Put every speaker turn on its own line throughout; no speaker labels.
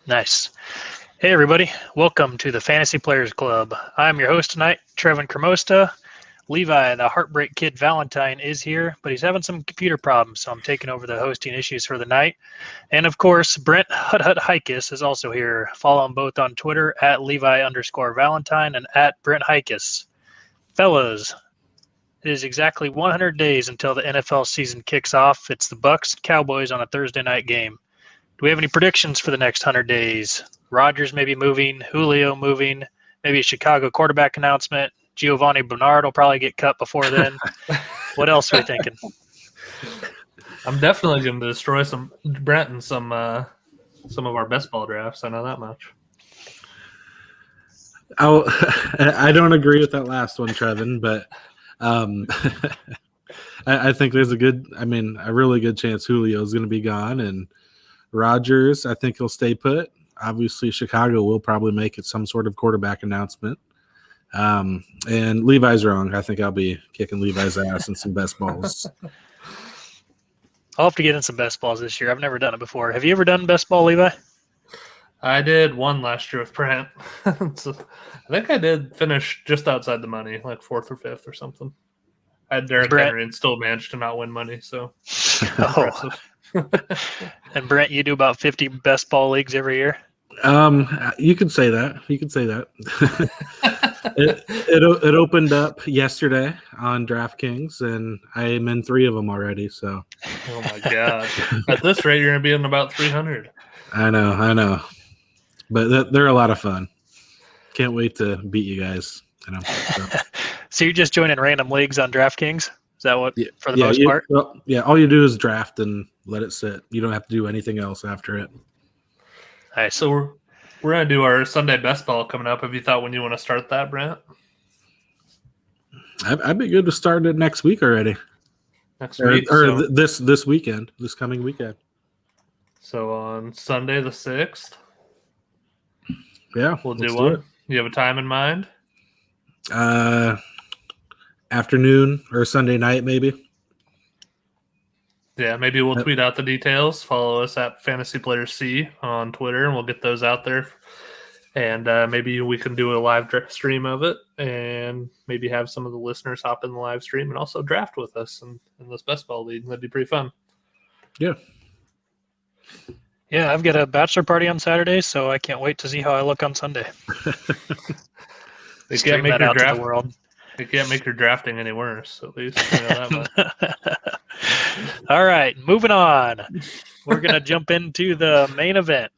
Nice. Hey, everybody. Welcome to the Fantasy Players Club. I'm your host tonight, Trevin Cremosta. Levi, the Heartbreak Kid Valentine, is here, but he's having some computer problems, so I'm taking over the hosting issues for the night. And, of course, Brent Hut Hikus is also here. Follow him both on Twitter at Levi_Valentine and at Brent Hikus. Fellas, it is exactly 100 days until the NFL season kicks off. It's the Bucs and Cowboys on a Thursday night game. Do we have any predictions for the next 100 days? Rodgers maybe moving, Julio moving, maybe a Chicago quarterback announcement. Giovanni Bernard will probably get cut before then. What else are we thinking?
I'm definitely going to destroy some Brent and some of our best ball drafts. I know that much.
I don't agree with that last one, Trevin, but I think there's a really good chance Julio is going to be gone, and Rodgers, I think he'll stay put. Obviously, Chicago will probably make it some sort of quarterback announcement. And Levi's wrong. I think I'll be kicking Levi's ass in some best balls.
I'll have to get in some best balls this year. I've never done it before. Have you ever done best ball, Levi?
I did one last year with Brent. So I think I did finish just outside the money, like 4th or 5th or something. I had Derrick Henry and still managed to not win money. So impressive.
And Brent, you do about 50 best ball leagues every year?
You could say that. It opened up yesterday on DraftKings, and I am in 3 of them already. So,
oh my god! At this rate, you're gonna be in about 300.
I know, but they're a lot of fun. Can't wait to beat you guys.
So you're just joining random leagues on DraftKings? Is that what for the most part?
Well, yeah. All you do is draft and let it sit. You don't have to do anything else after it.
All right, so we're gonna do our Sunday best ball coming up. Have you thought when you want to start that, Brent?
I'd be good to start it next week already.
Next week,
this weekend, this coming weekend.
So on Sunday the 6th.
Yeah,
we'll do one. You have a time in mind?
Afternoon or Sunday night, maybe.
Yeah, maybe we'll tweet out the details. Follow us at Fantasy Players C on Twitter, and we'll get those out there. And maybe we can do a live stream of it, and maybe have some of the listeners hop in the live stream and also draft with us in this best ball league. That'd be pretty fun.
Yeah.
Yeah, I've got a bachelor party on Saturday, so I can't wait to see how I look on Sunday.
They can't make your draft. They can't make your drafting any worse, at least. You know that much.
All right, moving on. We're going to jump into the main event.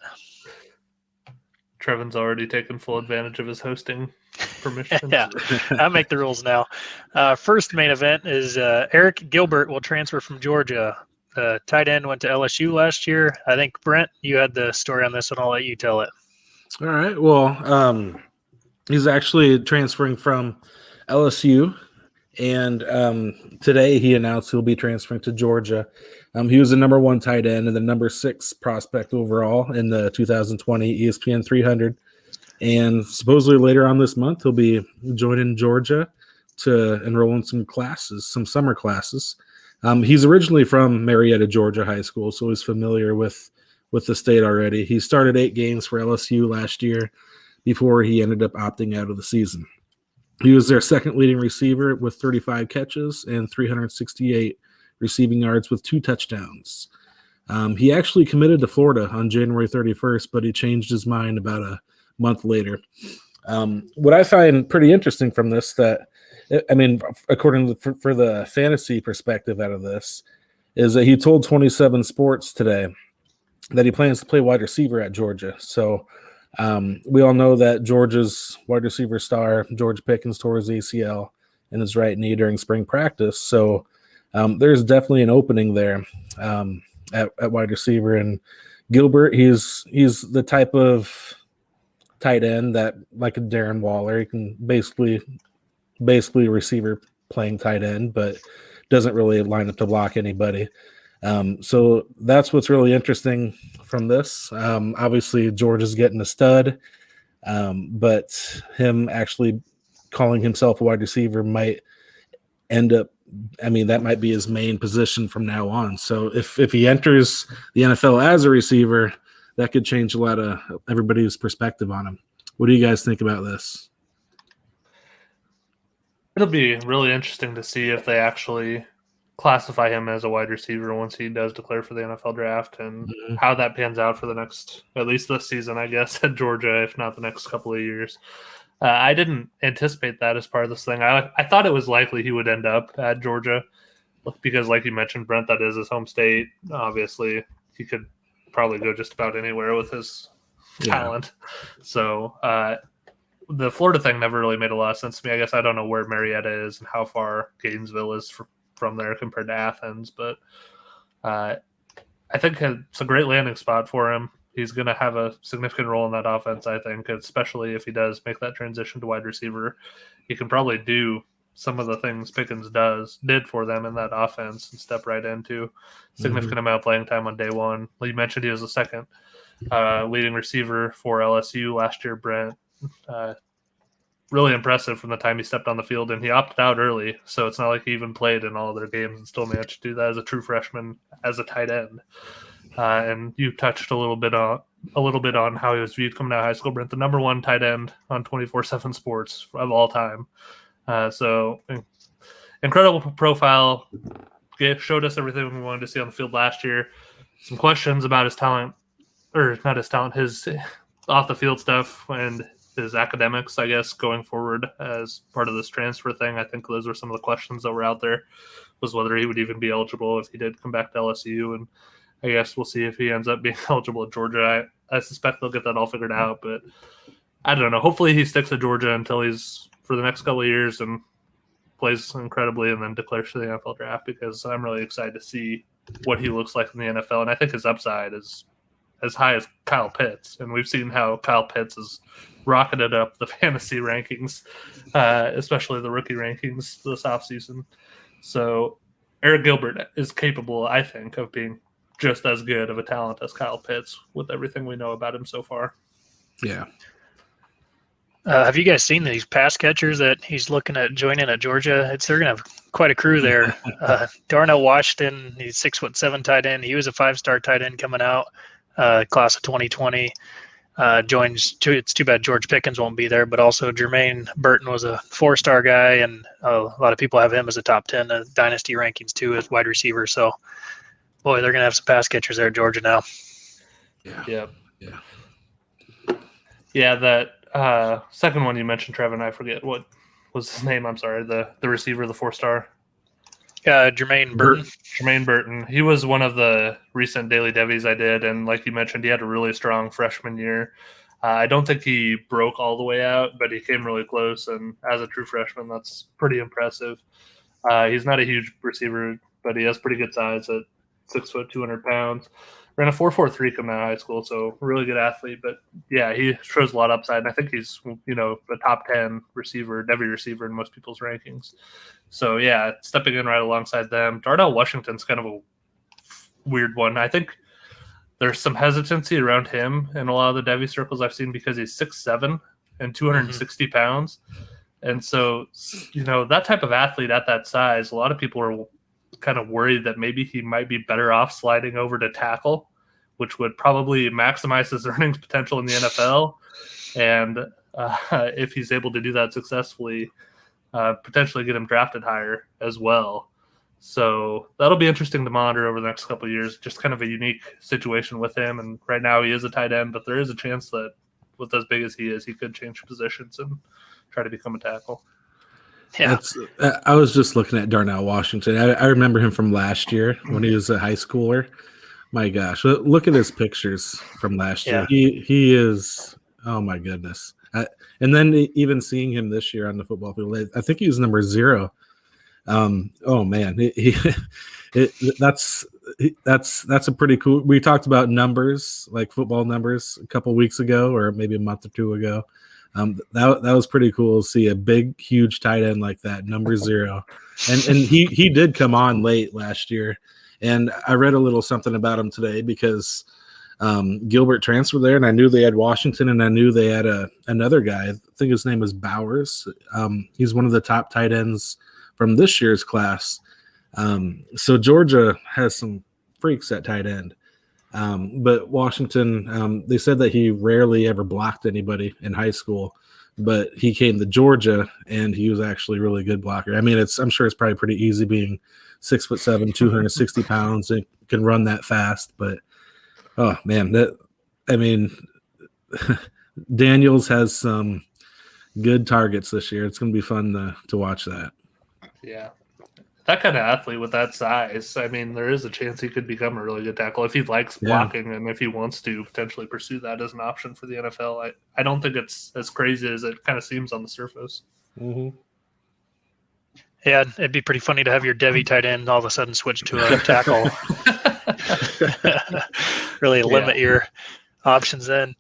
Trevin's already taken full advantage of his hosting permission.
Yeah, I make the rules now. First main event is Eric Gilbert will transfer from Georgia. Tight end went to LSU last year. I think, Brent, you had the story on this, and I'll let you tell it.
All right. Well, he's actually transferring from LSU, and today he announced he'll be transferring to Georgia. He was the number 1 tight end and the number 6 prospect overall in the 2020 ESPN 300. And supposedly later on this month, he'll be joining Georgia to enroll in some summer classes. He's originally from Marietta, Georgia High School, so he's familiar with the state already. He started 8 games for LSU last year before he ended up opting out of the season. He was their second leading receiver with 35 catches and 368 receiving yards with 2 touchdowns. He actually committed to Florida on January 31st, but he changed his mind about a month later. What I find pretty interesting from this, according to for the fantasy perspective out of this, is that he told 27 Sports today that he plans to play wide receiver at Georgia. So we all know that Georgia's wide receiver star, George Pickens, tore his ACL in his right knee during spring practice. So there's definitely an opening there at wide receiver. And Gilbert, he's the type of tight end that, like a Darren Waller, he can basically a receiver playing tight end, but doesn't really line up to block anybody. So that's what's really interesting from this. Obviously, Georgia's getting a stud, but him actually calling himself a wide receiver might end up I mean, that might be his main position from now on. So if he enters the NFL as a receiver, that could change a lot of everybody's perspective on him. What do you guys think about this?
It'll be really interesting to see if they actually classify him as a wide receiver once he does declare for the NFL draft, and how that pans out for the next, at least this season, I guess, at Georgia, if not the next couple of years. I didn't anticipate that as part of this thing. I thought it was likely he would end up at Georgia because, like you mentioned, Brent, that is his home state. Obviously, he could probably go just about anywhere with his talent. So the Florida thing never really made a lot of sense to me. I guess I don't know where Marietta is and how far Gainesville is from there compared to Athens, but I think it's a great landing spot for him. He's going to have a significant role in that offense, I think, especially if he does make that transition to wide receiver. He can probably do some of the things Pickens did for them in that offense and step right into significant amount of playing time on day one. Well, you mentioned he was the second leading receiver for LSU last year, Brent. Really impressive from the time he stepped on the field, and he opted out early, so it's not like he even played in all of their games and still managed to do that as a true freshman as a tight end. And you touched a little bit on how he was viewed coming out of high school, Brent, the number one tight end on 24/7 Sports of all time. So incredible profile. Showed us everything we wanted to see on the field last year. Some questions about his talent, or not his talent, his off the field stuff and his academics, I guess, going forward as part of this transfer thing. I think those were some of the questions that were out there, was whether he would even be eligible if he did come back to LSU. And I guess we'll see if he ends up being eligible at Georgia. I suspect they'll get that all figured out, but I don't know. Hopefully he sticks at Georgia until he's for the next couple of years and plays incredibly and then declares for the NFL draft, because I'm really excited to see what he looks like in the NFL. And I think his upside is as high as Kyle Pitts. And we've seen how Kyle Pitts has rocketed up the fantasy rankings, especially the rookie rankings this offseason. So Eric Gilbert is capable, I think, of being just as good of a talent as Kyle Pitts with everything we know about him so far.
Yeah.
Have you guys seen these pass catchers that he's looking at joining at Georgia? They're going to have quite a crew there. Darnell Washington, he's 6'7" tight end. He was a 5-star tight end coming out, class of 2020. It's too bad George Pickens won't be there, but also Jermaine Burton was a 4-star guy, and a lot of people have him as a top 10 dynasty rankings too as wide receiver. So, boy, they're going to have some pass catchers there at Georgia now.
Yeah, that second one you mentioned, Trevin, I forget what was his name. I'm sorry, the receiver, the 4-star.
Jermaine Burton.
Jermaine Burton. He was one of the recent Daily Devies I did, and like you mentioned, he had a really strong freshman year. I don't think he broke all the way out, but he came really close, and as a true freshman, that's pretty impressive. He's not a huge receiver, but he has pretty good size at 6 foot, 200 pounds. Ran a 4.43 coming out of high school, so really good athlete. But yeah, he shows a lot of upside, and I think he's a top 10 receiver, Devy receiver in most people's rankings. So yeah, stepping in right alongside them. Darnell Washington's kind of a weird one. I think there's some hesitancy around him in a lot of the Devy circles I've seen because he's 6'7" and 260 pounds, and so that type of athlete at that size, a lot of people are kind of worried that maybe he might be better off sliding over to tackle, which would probably maximize his earnings potential in the NFL. And if he's able to do that successfully, potentially get him drafted higher as well. So that'll be interesting to monitor over the next couple of years. Just kind of a unique situation with him. And right now he is a tight end, but there is a chance that with as big as he is, he could change positions and try to become a tackle.
Yeah,
I was just looking at Darnell Washington. I remember him from last year when he was a high schooler. My gosh, look at his pictures from last year. He is, oh my goodness. And then even seeing him this year on the football field, I think he was number 0. Oh man, that's a pretty cool. We talked about numbers, like football numbers, a couple weeks ago, or maybe a month or two ago. That was pretty cool to see a big, huge tight end like that, number 0. And he did come on late last year. And I read a little something about him today because Gilbert transferred there, and I knew they had Washington, and I knew they had another guy. I think his name is Bowers. He's one of the top tight ends from this year's class. So Georgia has some freaks at tight end. But Washington, they said that he rarely ever blocked anybody in high school, but he came to Georgia and he was actually a really good blocker. I mean, I'm sure it's probably pretty easy being 6'7", 260 pounds, and can run that fast. But oh man, Daniels has some good targets this year. It's going to be fun to watch that.
Yeah. That kind of athlete with that size, I mean, there is a chance he could become a really good tackle if he likes blocking and if he wants to potentially pursue that as an option for the NFL. I don't think it's as crazy as it kind of seems on the surface.
Mm-hmm.
Yeah, it'd be pretty funny to have your Devy tight end all of a sudden switch to a tackle. Really limit your options then.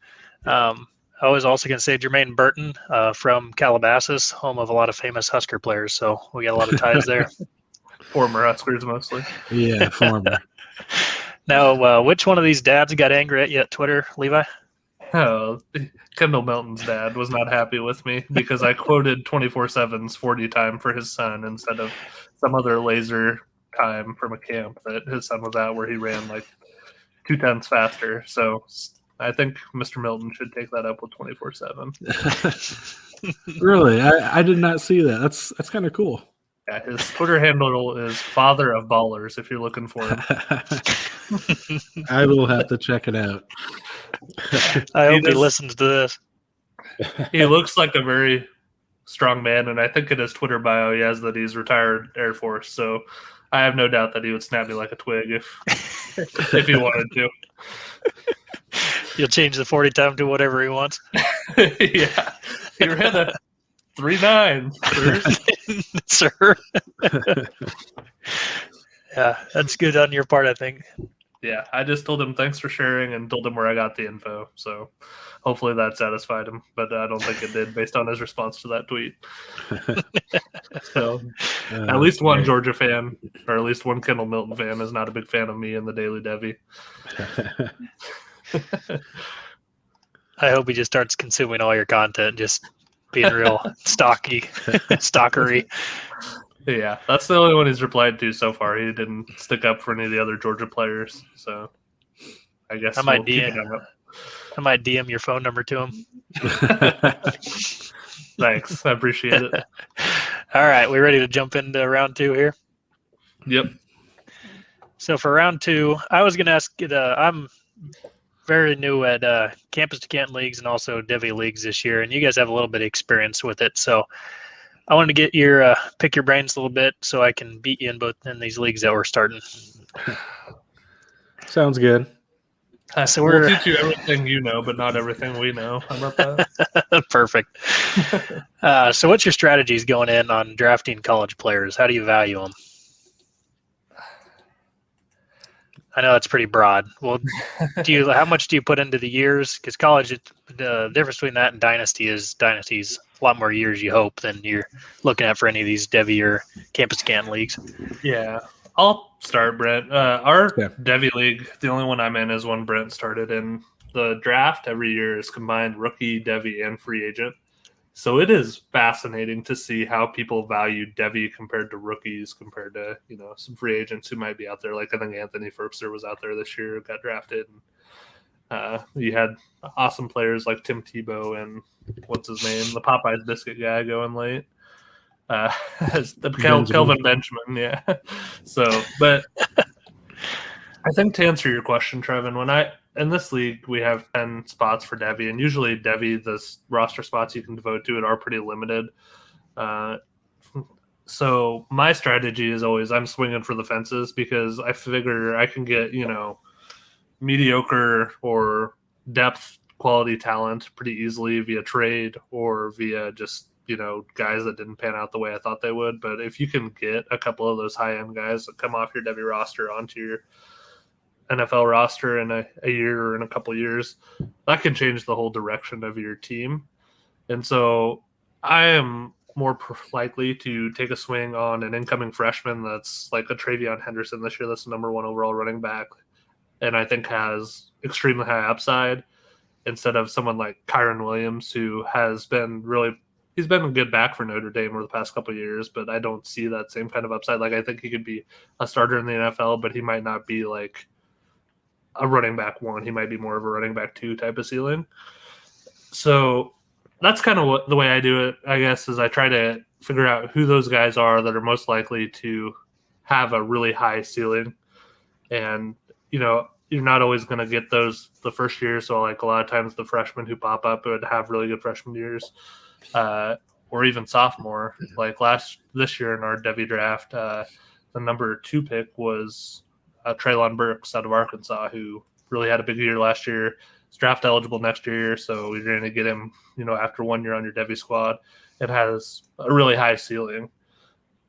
I was also going to say Jermaine Burton from Calabasas, home of a lot of famous Husker players. So we got a lot of ties there.
Former Huskers mostly.
Yeah, former.
Now, which one of these dads got angry at you at Twitter, Levi?
Oh, Kendall Melton's dad was not happy with me because I quoted 24/7's 40 time for his son instead of some other laser time from a camp that his son was at where he ran like 2/10 faster. So I think Mr. Milton should take that up with 24/7.
Really? I did not see that. That's kind of cool.
Yeah, his Twitter handle is Father of Ballers if you're looking for him.
I will have to check it out.
I hope he listens to this.
He looks like a very strong man, and I think in his Twitter bio he has that he's retired Air Force, so I have no doubt that he would snap me like a twig if he wanted to.
You'll change the 40 time to whatever he wants.
Yeah. He ran a 3.9,
sir. Yeah, that's good on your part, I think.
Yeah, I just told him thanks for sharing and told him where I got the info. So hopefully that satisfied him, but I don't think it did based on his response to that tweet. So at least one Georgia fan, or at least one Kendall Milton fan, is not a big fan of me and the Daily Devy.
I hope he just starts consuming all your content, just being real stalkery.
Yeah, that's the only one he's replied to so far. He didn't stick up for any of the other Georgia players, so I guess
I might DM your phone number to him.
Thanks, I appreciate it.
All right, we ready to jump into round 2 here?
Yep.
So for round 2, I was going to ask you, I'm very new at Campus to Canton leagues and also Devy leagues this year, and you guys have a little bit of experience with it. So I wanted to get your pick your brains a little bit so I can beat you in these leagues that we're starting.
Sounds good.
So
we'll teach you everything you know, but not everything we know. How about that?
Perfect. So what's your strategies going in on drafting college players? How do you value them? I know that's pretty broad. Well, how much do you put into the years? Because college, the difference between that and dynasties a lot more years you hope than you're looking at for any of these Devy or Campus Canton leagues.
Yeah, I'll start, Brent. Our Devy league, the only one I'm in is one Brent started in. The draft every year is combined rookie, Devy, and free agent. So it is fascinating to see how people value Devy compared to rookies, compared to, some free agents who might be out there. Like I think Anthony Ferbster was out there this year, got drafted. And, you had awesome players like Tim Tebow and what's his name, the Popeyes biscuit guy going late. Kelvin Benjamin, yeah. So, but I think to answer your question, Trevin, in this league, we have 10 spots for Devy, and usually Devy, the roster spots you can devote to it are pretty limited. So my strategy is always I'm swinging for the fences because I figure I can get, mediocre or depth quality talent pretty easily via trade or via just, guys that didn't pan out the way I thought they would. But if you can get a couple of those high-end guys that come off your Devy roster onto your NFL roster in a year or in a couple of years, that can change the whole direction of your team. And so I am more likely to take a swing on an incoming freshman that's like a Travion Henderson this year, that's the number 1 overall running back, and I think has extremely high upside, instead of someone like Kyron Williams, who has been really he's been a good back for Notre Dame over the past couple of years, but I don't see that same kind of upside. Like, I think he could be a starter in the NFL, but he might not be like a running back 1. He might be more of a running back 2 type of ceiling. So that's kind of the way I do it, I guess, is I try to figure out who those guys are that are most likely to have a really high ceiling. And, you're not always going to get those the first year. So, like, a lot of times the freshmen who pop up would have really good freshman years, or even sophomore. Like this year in our Devy draft, the number 2 pick was Treylon Burks out of Arkansas, who really had a big year last year. He's draft eligible next year, so you're going to get him, after 1 year on your Devy squad. It has a really high ceiling.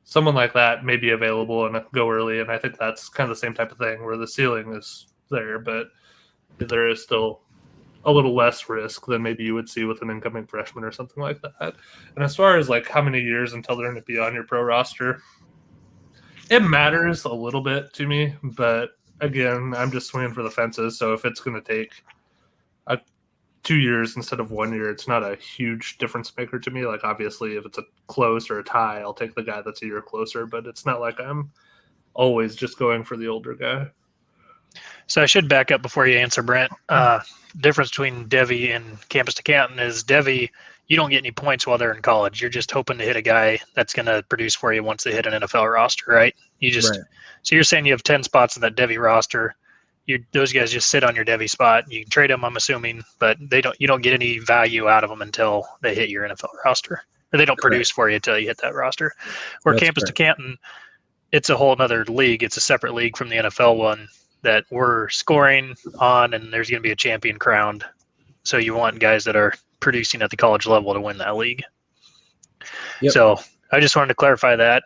Someone like that may be available and go early, and I think that's kind of the same type of thing where the ceiling is there, but there is still a little less risk than maybe you would see with an incoming freshman or something like that. And as far as like how many years until they're going to be on your pro roster, it matters a little bit to me, but again, I'm just swinging for the fences. So if it's going to take 2 years instead of 1 year, it's not a huge difference maker to me. Like, obviously, if it's a close or a tie, I'll take the guy that's a year closer, but it's not like I'm always just going for the older guy.
So I should back up before you answer, Brent. Difference between Devy and Campus to Canton is Devy, you don't get any points while they're in college. You're just hoping to hit a guy that's going to produce for you once they hit an NFL roster, right?
Right.
So you're saying you have 10 spots in that Devy roster. Those guys just sit on your Devy spot. You can trade them, I'm assuming, but you don't get any value out of them until they hit your NFL roster. Or they don't produce for you until you hit that roster. Where Campus to Canton, it's a whole other league. It's a separate league from the NFL one that we're scoring on, and there's going to be a champion crowned. So you want guys that are producing at the college level to win that league. Yep. So I just wanted to clarify that.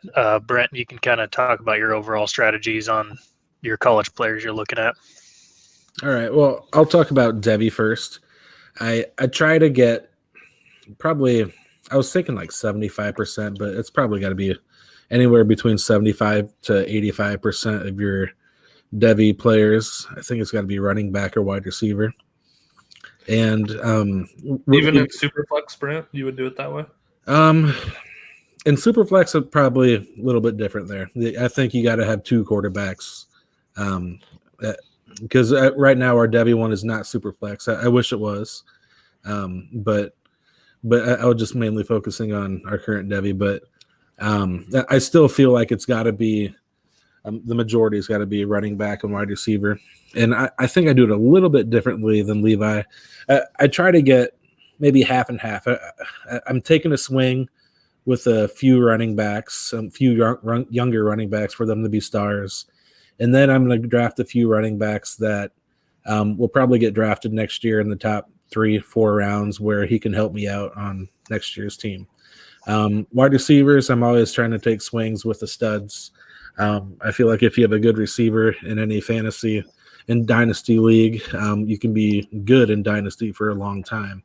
Brent, you can kind of talk about your overall strategies on your college players you're looking at.
All right. Well, I'll talk about Devy first. I try to get probably, I was thinking like 75%, but it's probably got to be anywhere between 75 to 85% of your Devy players. I think it's got to be running back or wide receiver. And
even in Superflex, Brent, you would do it that way?
In Superflex, it's probably a little bit different there. I think you got to have 2 quarterbacks. Because right now our Devy one is not Superflex. I wish it was. But I was just mainly focusing on our current Devy. But I still feel like it's got to be the majority has got to be running back and wide receiver. And I think I do it a little bit differently than Levi. I try to get maybe half and half. I'm taking a swing with a few running backs, a few younger running backs for them to be stars. And then I'm going to draft a few running backs that will probably get drafted next year in the top 3-4 rounds where he can help me out on next year's team. Wide receivers, I'm always trying to take swings with the studs. I feel like if you have a good receiver in any fantasy in Dynasty League, you can be good in Dynasty for a long time.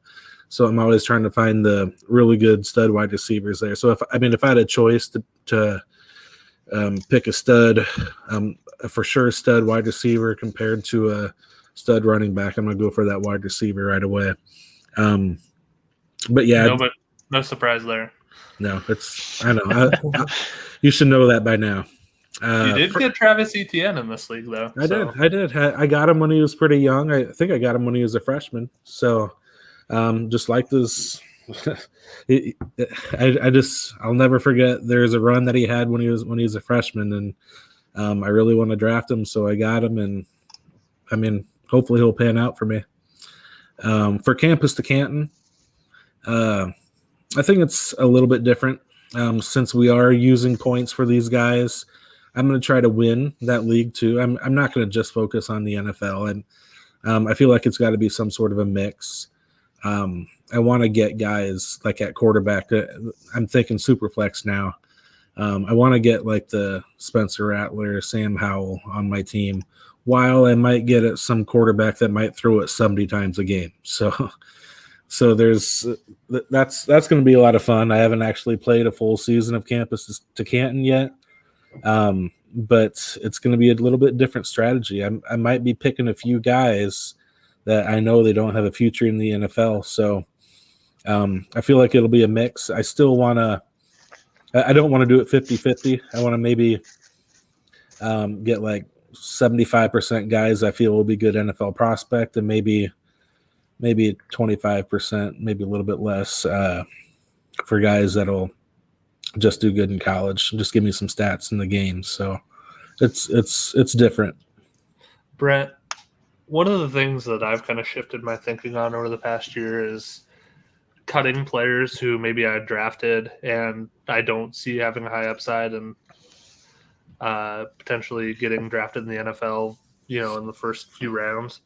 So I'm always trying to find the really good stud wide receivers there. So if I had a choice to pick a stud, a for sure stud wide receiver compared to a stud running back, I'm going to go for that wide receiver right away. But yeah.
No surprise there.
No, I know. You should know that by now.
You did get Travis Etienne in this league, though.
I did. I got him when he was pretty young. I think I got him when he was a freshman. So just like this, I'll never forget. There's a run that he had when he was a freshman, and I really want to draft him, so I got him, and I mean, hopefully he'll pan out for me. For Campus to Canton, I think it's a little bit different. Since we are using points for these guys, I'm going to try to win that league too. I'm not going to just focus on the NFL, and I feel like it's got to be some sort of a mix. I want to get guys like at quarterback. I'm thinking Superflex now. I want to get like the Spencer Rattler, Sam Howell on my team, while I might get at some quarterback that might throw it 70 times a game. So that's going to be a lot of fun. I haven't actually played a full season of Campus to Canton yet, but it's going to be a little bit different strategy. I might be picking a few guys that I know they don't have a future in the NFL. So I feel like it'll be a mix. I still want to – I don't want to do it 50-50. I want to maybe get like 75% guys I feel will be good NFL prospect and maybe 25%, maybe a little bit less for guys that'll just do good in college. Just give me some stats in the game. So it's different.
Brent, one of the things that I've kind of shifted my thinking on over the past year is cutting players who maybe I drafted and I don't see having a high upside and potentially getting drafted in the NFL, in the first few rounds.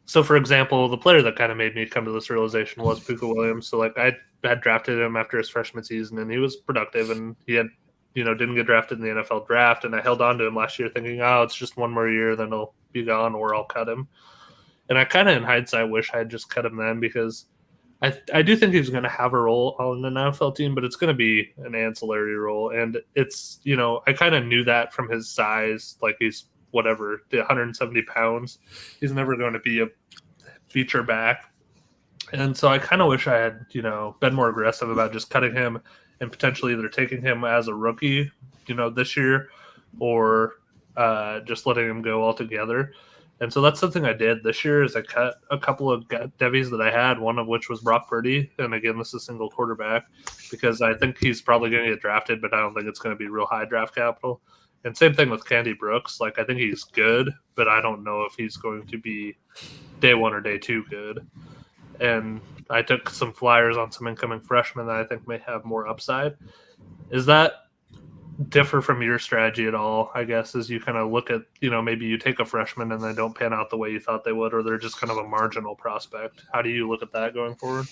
So, for example, the player that kind of made me come to this realization was Puka Williams. So, like, I had drafted him after his freshman season, and he was productive, and he had, didn't get drafted in the NFL draft. And I held on to him last year thinking, it's just one more year, then he'll be gone, or I'll cut him. And I kind of, in hindsight, wish I had just cut him then because I do think he's going to have a role on an NFL team, but it's going to be an ancillary role. And it's, I kind of knew that from his size, like he's 170 pounds. He's never going to be a feature back. And so I kind of wish I had, been more aggressive about just cutting him and potentially either taking him as a rookie, this year or just letting him go altogether. And so that's something I did this year is I cut a couple of Devys that I had, one of which was Brock Purdy. And again, this is single quarterback because I think he's probably going to get drafted, but I don't think it's going to be real high draft capital. And same thing with Candy Brooks. Like, I think he's good, but I don't know if he's going to be day one or day two good. And I took some flyers on some incoming freshmen that I think may have more upside. Is that differ from your strategy at all, I guess, as you kind of look at, maybe you take a freshman and they don't pan out the way you thought they would, or they're just kind of a marginal prospect? How do you look at that going forward?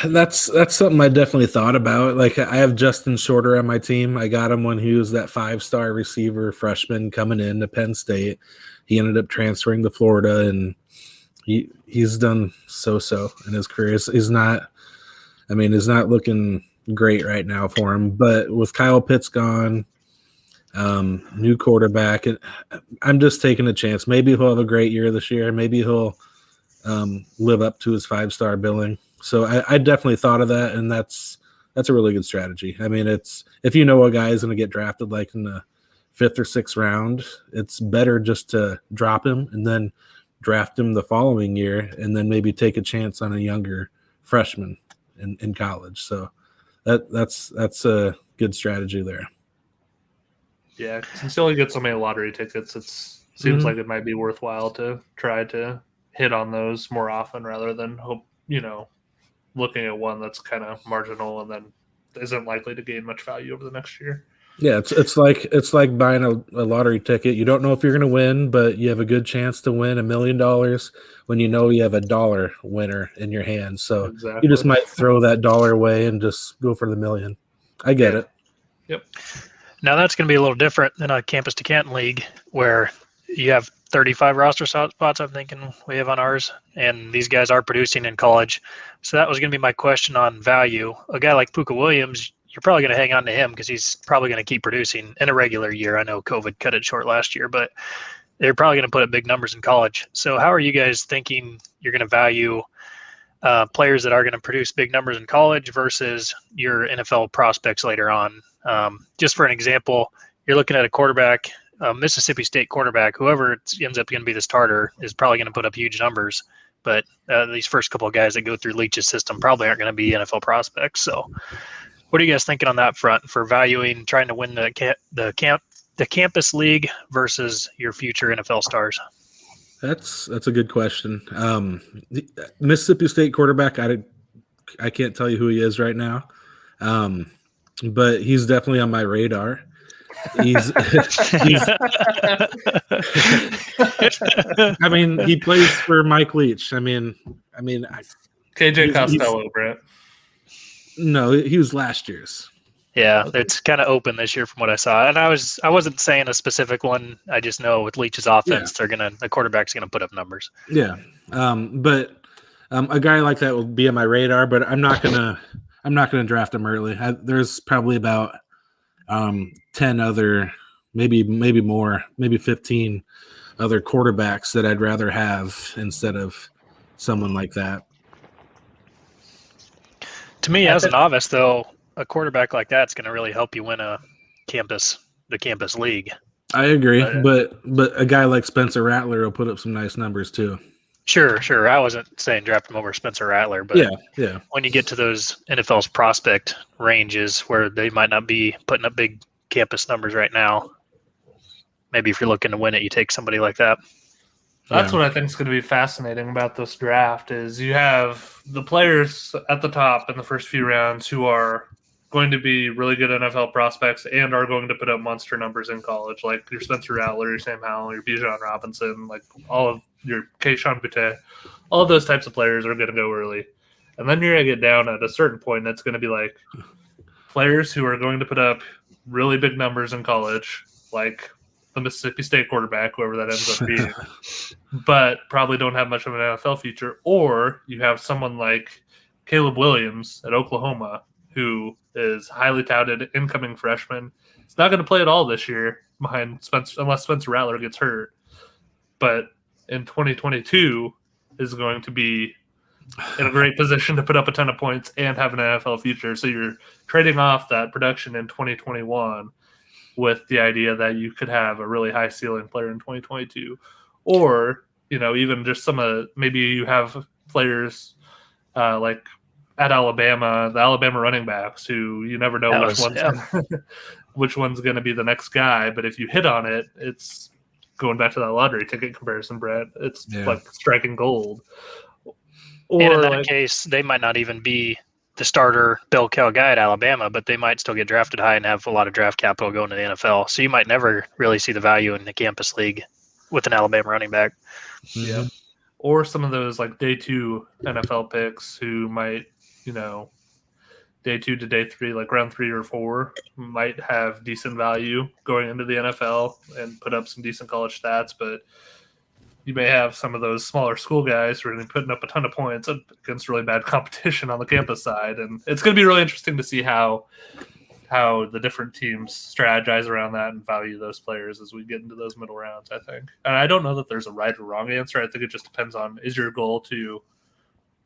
That's something I definitely thought about. Like, I have Justin Shorter on my team. I got him when he was that 5-star receiver freshman coming into Penn State. He ended up transferring to Florida, and he's done so in his career. He's not looking great right now for him. But with Kyle Pitts gone, new quarterback, I'm just taking a chance. Maybe he'll have a great year this year. Maybe he'll live up to his 5-star billing. So I definitely thought of that, and that's a really good strategy. I mean, it's if a guy is going to get drafted like in the 5th or 6th round, it's better just to drop him and then draft him the following year, and then maybe take a chance on a younger freshman in college. So that's a good strategy there.
Yeah, since you only get so many lottery tickets, it seems like it might be worthwhile to try to hit on those more often rather than hope, looking at one that's kind of marginal and then isn't likely to gain much value over the next year.
Yeah, it's like buying a lottery ticket. You don't know if you're going to win, but you have a good chance to win $1 million when you have a dollar winner in your hand. So
exactly.
You just might throw that dollar away and just go for the $1 million. I get it.
Yep.
Now that's going to be a little different than a campus to Canton league where you have 35 roster spots, I'm thinking we have on ours, and these guys are producing in college. So that was going to be my question on value. A guy like Puka Williams, you're probably going to hang on to him because he's probably going to keep producing in a regular year. I know COVID cut it short last year, but they're probably going to put up big numbers in college. So how are you guys thinking you're going to value players that are going to produce big numbers in college versus your NFL prospects later on? Just for an example, you're looking at a quarterback, Mississippi State quarterback, whoever ends up going to be the starter is probably going to put up huge numbers. But these first couple of guys that go through Leach's system probably aren't going to be NFL prospects. So what are you guys thinking on that front for valuing, trying to win the campus league versus your future NFL stars?
That's a good question. The Mississippi State quarterback, I can't tell you who he is right now, but he's definitely on my radar. He's I mean, he plays for Mike Leach.
KJ Costello, Brent.
No, he was last year's.
Yeah, it's kind of open this year from what I saw. And I wasn't saying a specific one. I just know with Leach's offense, the quarterback's gonna put up numbers.
Yeah. But a guy like that will be on my radar, but I'm not gonna draft him early. There's probably about 10 other, maybe more, maybe 15 other quarterbacks that I'd rather have instead of someone like that.
To me, as a novice, though, a quarterback like that's going to really help you win the campus league.
I agree, but a guy like Spencer Rattler will put up some nice numbers too.
Sure. I wasn't saying draft him over Spencer Rattler, but
yeah.
When you get to those NFL's prospect ranges where they might not be putting up big campus numbers right now, maybe if you're looking to win it, you take somebody like that.
That's what I think is going to be fascinating about this draft is you have the players at the top in the first few rounds who are going to be really good NFL prospects and are going to put up monster numbers in college, like your Spencer Rattler, your Sam Howell, your Bijan Robinson, like all of your Keyshawn Boutte. All of those types of players are going to go early. And then you're going to get down at a certain point that's going to be like players who are going to put up really big numbers in college, like the Mississippi State quarterback, whoever that ends up being, but probably don't have much of an NFL future. Or you have someone like Caleb Williams at Oklahoma, who is highly touted incoming freshman. He's not going to play at all this year behind Spencer, unless Spencer Rattler gets hurt. But in 2022 is going to be in a great position to put up a ton of points and have an NFL future. So you're trading off that production in 2021 with the idea that you could have a really high ceiling player in 2022. Or, even just maybe you have players like at Alabama, the Alabama running backs, who you never know which one's going to be the next guy. But if you hit on it, it's going back to that lottery ticket comparison, Brett. It's like striking gold.
Or and in that case, they might not even be the starter bell cow guy at Alabama, but they might still get drafted high and have a lot of draft capital going to the NFL. So you might never really see the value in the campus league with an Alabama running back.
Yeah. Or some of those like day 2 NFL picks who might, day 2 to day 3, like round 3 or 4, might have decent value going into the NFL and put up some decent college stats, but you may have some of those smaller school guys who are putting up a ton of points against really bad competition on the campus side. And it's going to be really interesting to see how the different teams strategize around that and value those players as we get into those middle rounds, I think. And I don't know that there's a right or wrong answer. I think it just depends on, is your goal to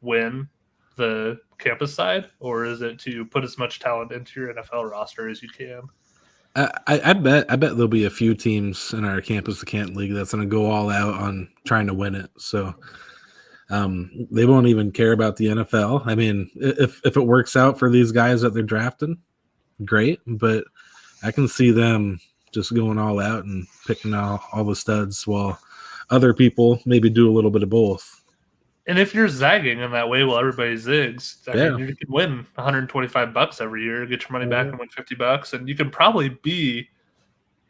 win the campus side, or is it to put as much talent into your NFL roster as you can?
I bet there'll be a few teams in our campus to Canton League that's going to go all out on trying to win it. So they won't even care about the NFL. I mean, if it works out for these guys that they're drafting, great. But I can see them just going all out and picking all the studs while other people maybe do a little bit of both.
And if you're zagging in that way while everybody zigs, I mean, you can win $125 every year, get your money back and win $50, and you can probably be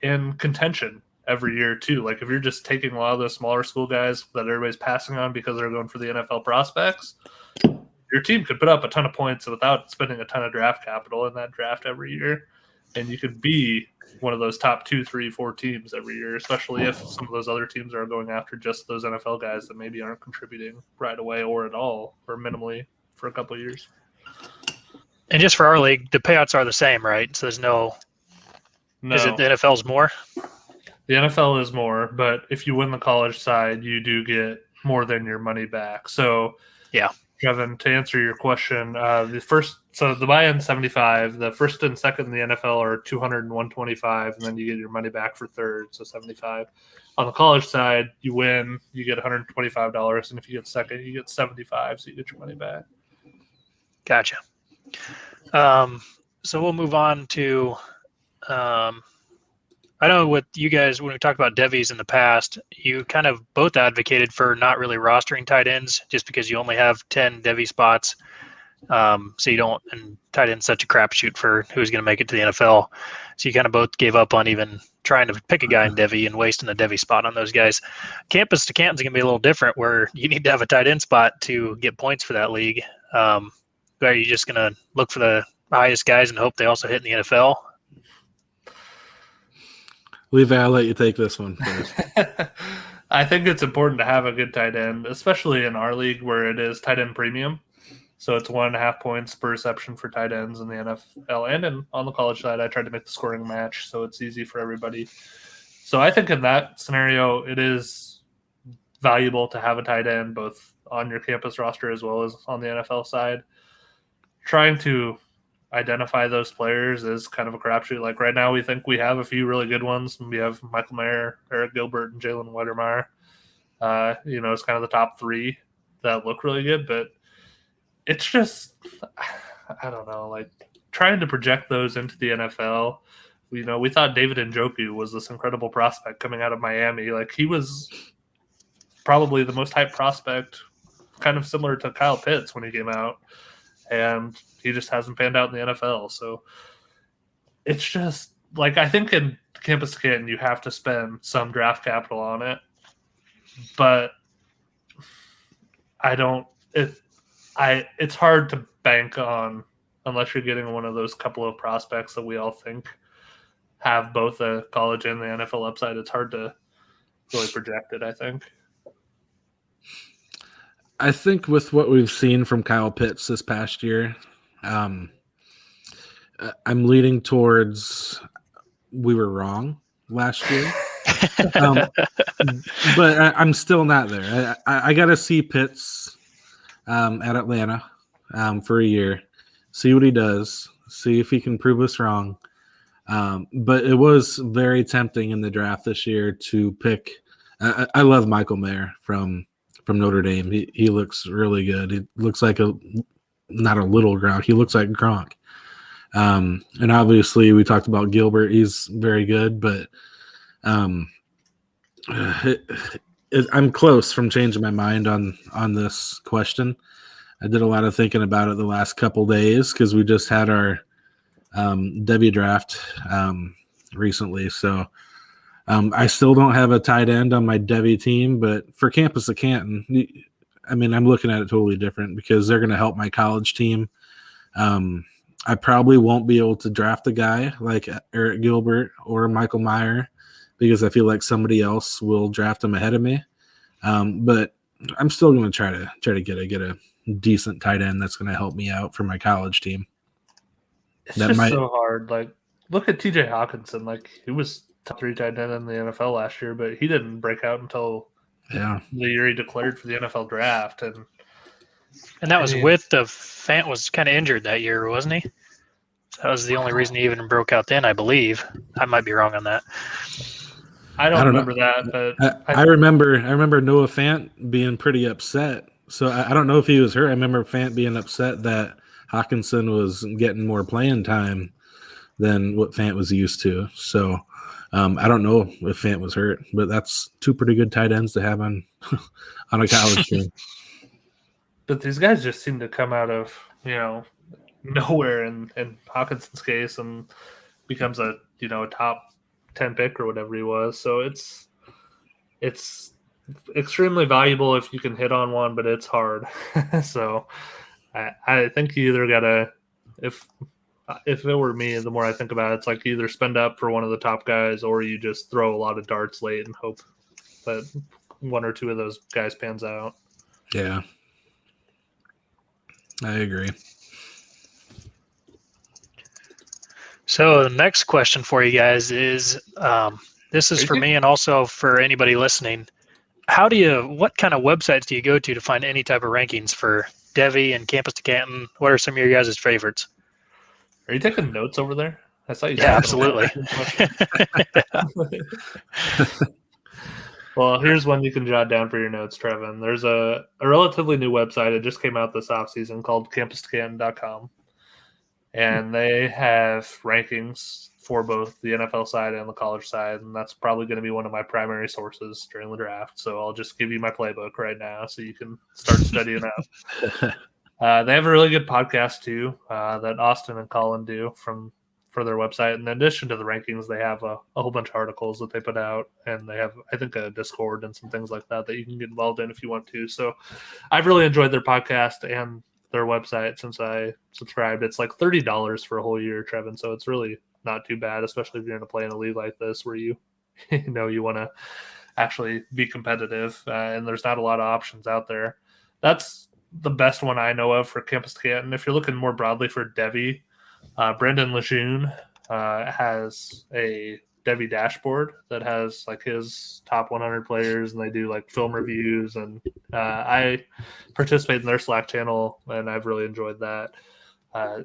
in contention every year too. Like if you're just taking a lot of those smaller school guys that everybody's passing on because they're going for the NFL prospects, your team could put up a ton of points without spending a ton of draft capital in that draft every year, and you could be one of those top 2, 3, 4 teams every year, especially if some of those other teams are going after just those NFL guys that maybe aren't contributing right away or at all or minimally for a couple of years.
And just for our league, the payouts are the same, right? So there's no. Is it the NFL's more?
The NFL is more, but if you win the college side, you do get more than your money back. So
yeah.
Kevin, to answer your question, the buy-in 75, the first and second in the NFL are 200 and 125, and then you get your money back for third, so 75. On the college side, you win, you get $125, and if you get second, you get 75, so you get your money back.
Gotcha. So we'll move on to I know with you guys, when we talked about Devy's in the past, you kind of both advocated for not really rostering tight ends just because you only have 10 Devy spots. So you don't, and tight end's such a crapshoot for who's going to make it to the NFL. So you kind of both gave up on even trying to pick a guy in Devy and wasting a Devy spot on those guys. Campus to Canton's going to be a little different where you need to have a tight end spot to get points for that league. Are you just going to look for the highest guys and hope they also hit in the NFL?
Levi, I'll let you take this one first.
I think it's important to have a good tight end, especially in our league where it is tight end premium. So it's 1.5 points per reception for tight ends in the NFL. And on the college side, I tried to make the scoring match so it's easy for everybody. So I think in that scenario, it is valuable to have a tight end both on your campus roster as well as on the NFL side. trying to identify those players is kind of a crapshoot. Like right now, we think we have a few really good ones. We have Michael Mayer, Eric Gilbert, and Jalen Weidermeyer. It's kind of the top three that look really good, but it's just, I don't know, like trying to project those into the NFL. We thought David Njoku was this incredible prospect coming out of Miami. Like he was probably the most hyped prospect, kind of similar to Kyle Pitts when he came out, and he just hasn't panned out in the NFL. So it's just like, I think in Campus Canton you have to spend some draft capital on it, but it's hard to bank on unless you're getting one of those couple of prospects that we all think have both a college and the NFL upside. It's hard to really project it, I think.
I think with what we've seen from Kyle Pitts this past year, I'm leaning towards we were wrong last year. But I'm still not there. I got to see Pitts at Atlanta for a year, see what he does, see if he can prove us wrong. But it was very tempting in the draft this year to pick. I love Michael Mayer from Notre Dame. He looks really good. He looks like not a little Gronk. He looks like Gronk. And obviously we talked about Gilbert. He's very good, but I'm close from changing my mind on this question. I did a lot of thinking about it the last couple days because we just had our Devy draft recently. So I still don't have a tight end on my Devy team, but for Campus of Canton, I mean, I'm looking at it totally different because they're going to help my college team. I probably won't be able to draft a guy like Eric Gilbert or Michael Mayer because I feel like somebody else will draft him ahead of me. But I'm still going to try to get a decent tight end that's going to help me out for my college team.
It's just so hard. Like, look at TJ Hawkinson. Like, he was top 3 tight end in the NFL last year, but he didn't break out until the year he declared for the NFL draft. And
that was with the Fant was kind of injured that year, wasn't he? So that was the only reason he even broke out then, I believe. I might be wrong on that.
I don't remember that, but
I remember Noah Fant being pretty upset. So I don't know if he was hurt. I remember Fant being upset that Hawkinson was getting more playing time than what Fant was used to. So I don't know if Fant was hurt, but that's 2 pretty good tight ends to have on a college team.
But these guys just seem to come out of nowhere in Hawkinson's case and becomes a top 10 pick or whatever he was. So it's extremely valuable if you can hit on one, but it's hard. So I think you either gotta, if it were me, the more I think about it, it's like you either spend up for one of the top guys or you just throw a lot of darts late and hope that 1 or 2 of those guys pans out.
Yeah, I agree.
So the next question for you guys is, this is for me and also for anybody listening. What kind of websites do you go to find any type of rankings for Devy and Campus to Canton? What are some of your guys' favorites?
Are you taking notes over there? I saw you.
Yeah, absolutely.
Well, here's one you can jot down for your notes, Trevin. There's a relatively new website. It just came out this offseason called campuscanton.com. And they have rankings for both the NFL side and the college side, and that's probably going to be one of my primary sources during the draft. So I'll just give you my playbook right now so you can start studying up. They have a really good podcast, too, that Austin and Colin do for their website. In addition to the rankings, they have a whole bunch of articles that they put out, and they have, I think, a Discord and some things like that you can get involved in if you want to. So I've really enjoyed their podcast and their website since I subscribed. It's like $30 for a whole year, Trevin. So it's really not too bad, especially if you're going to play in a league like this where you want to actually be competitive, and there's not a lot of options out there. That's the best one I know of for Campus Canton. If you're looking more broadly for Devy, Brendan Lejeune has a Devy dashboard that has like his top 100 players, and they do like film reviews, and I participate in their Slack channel, and I've really enjoyed that.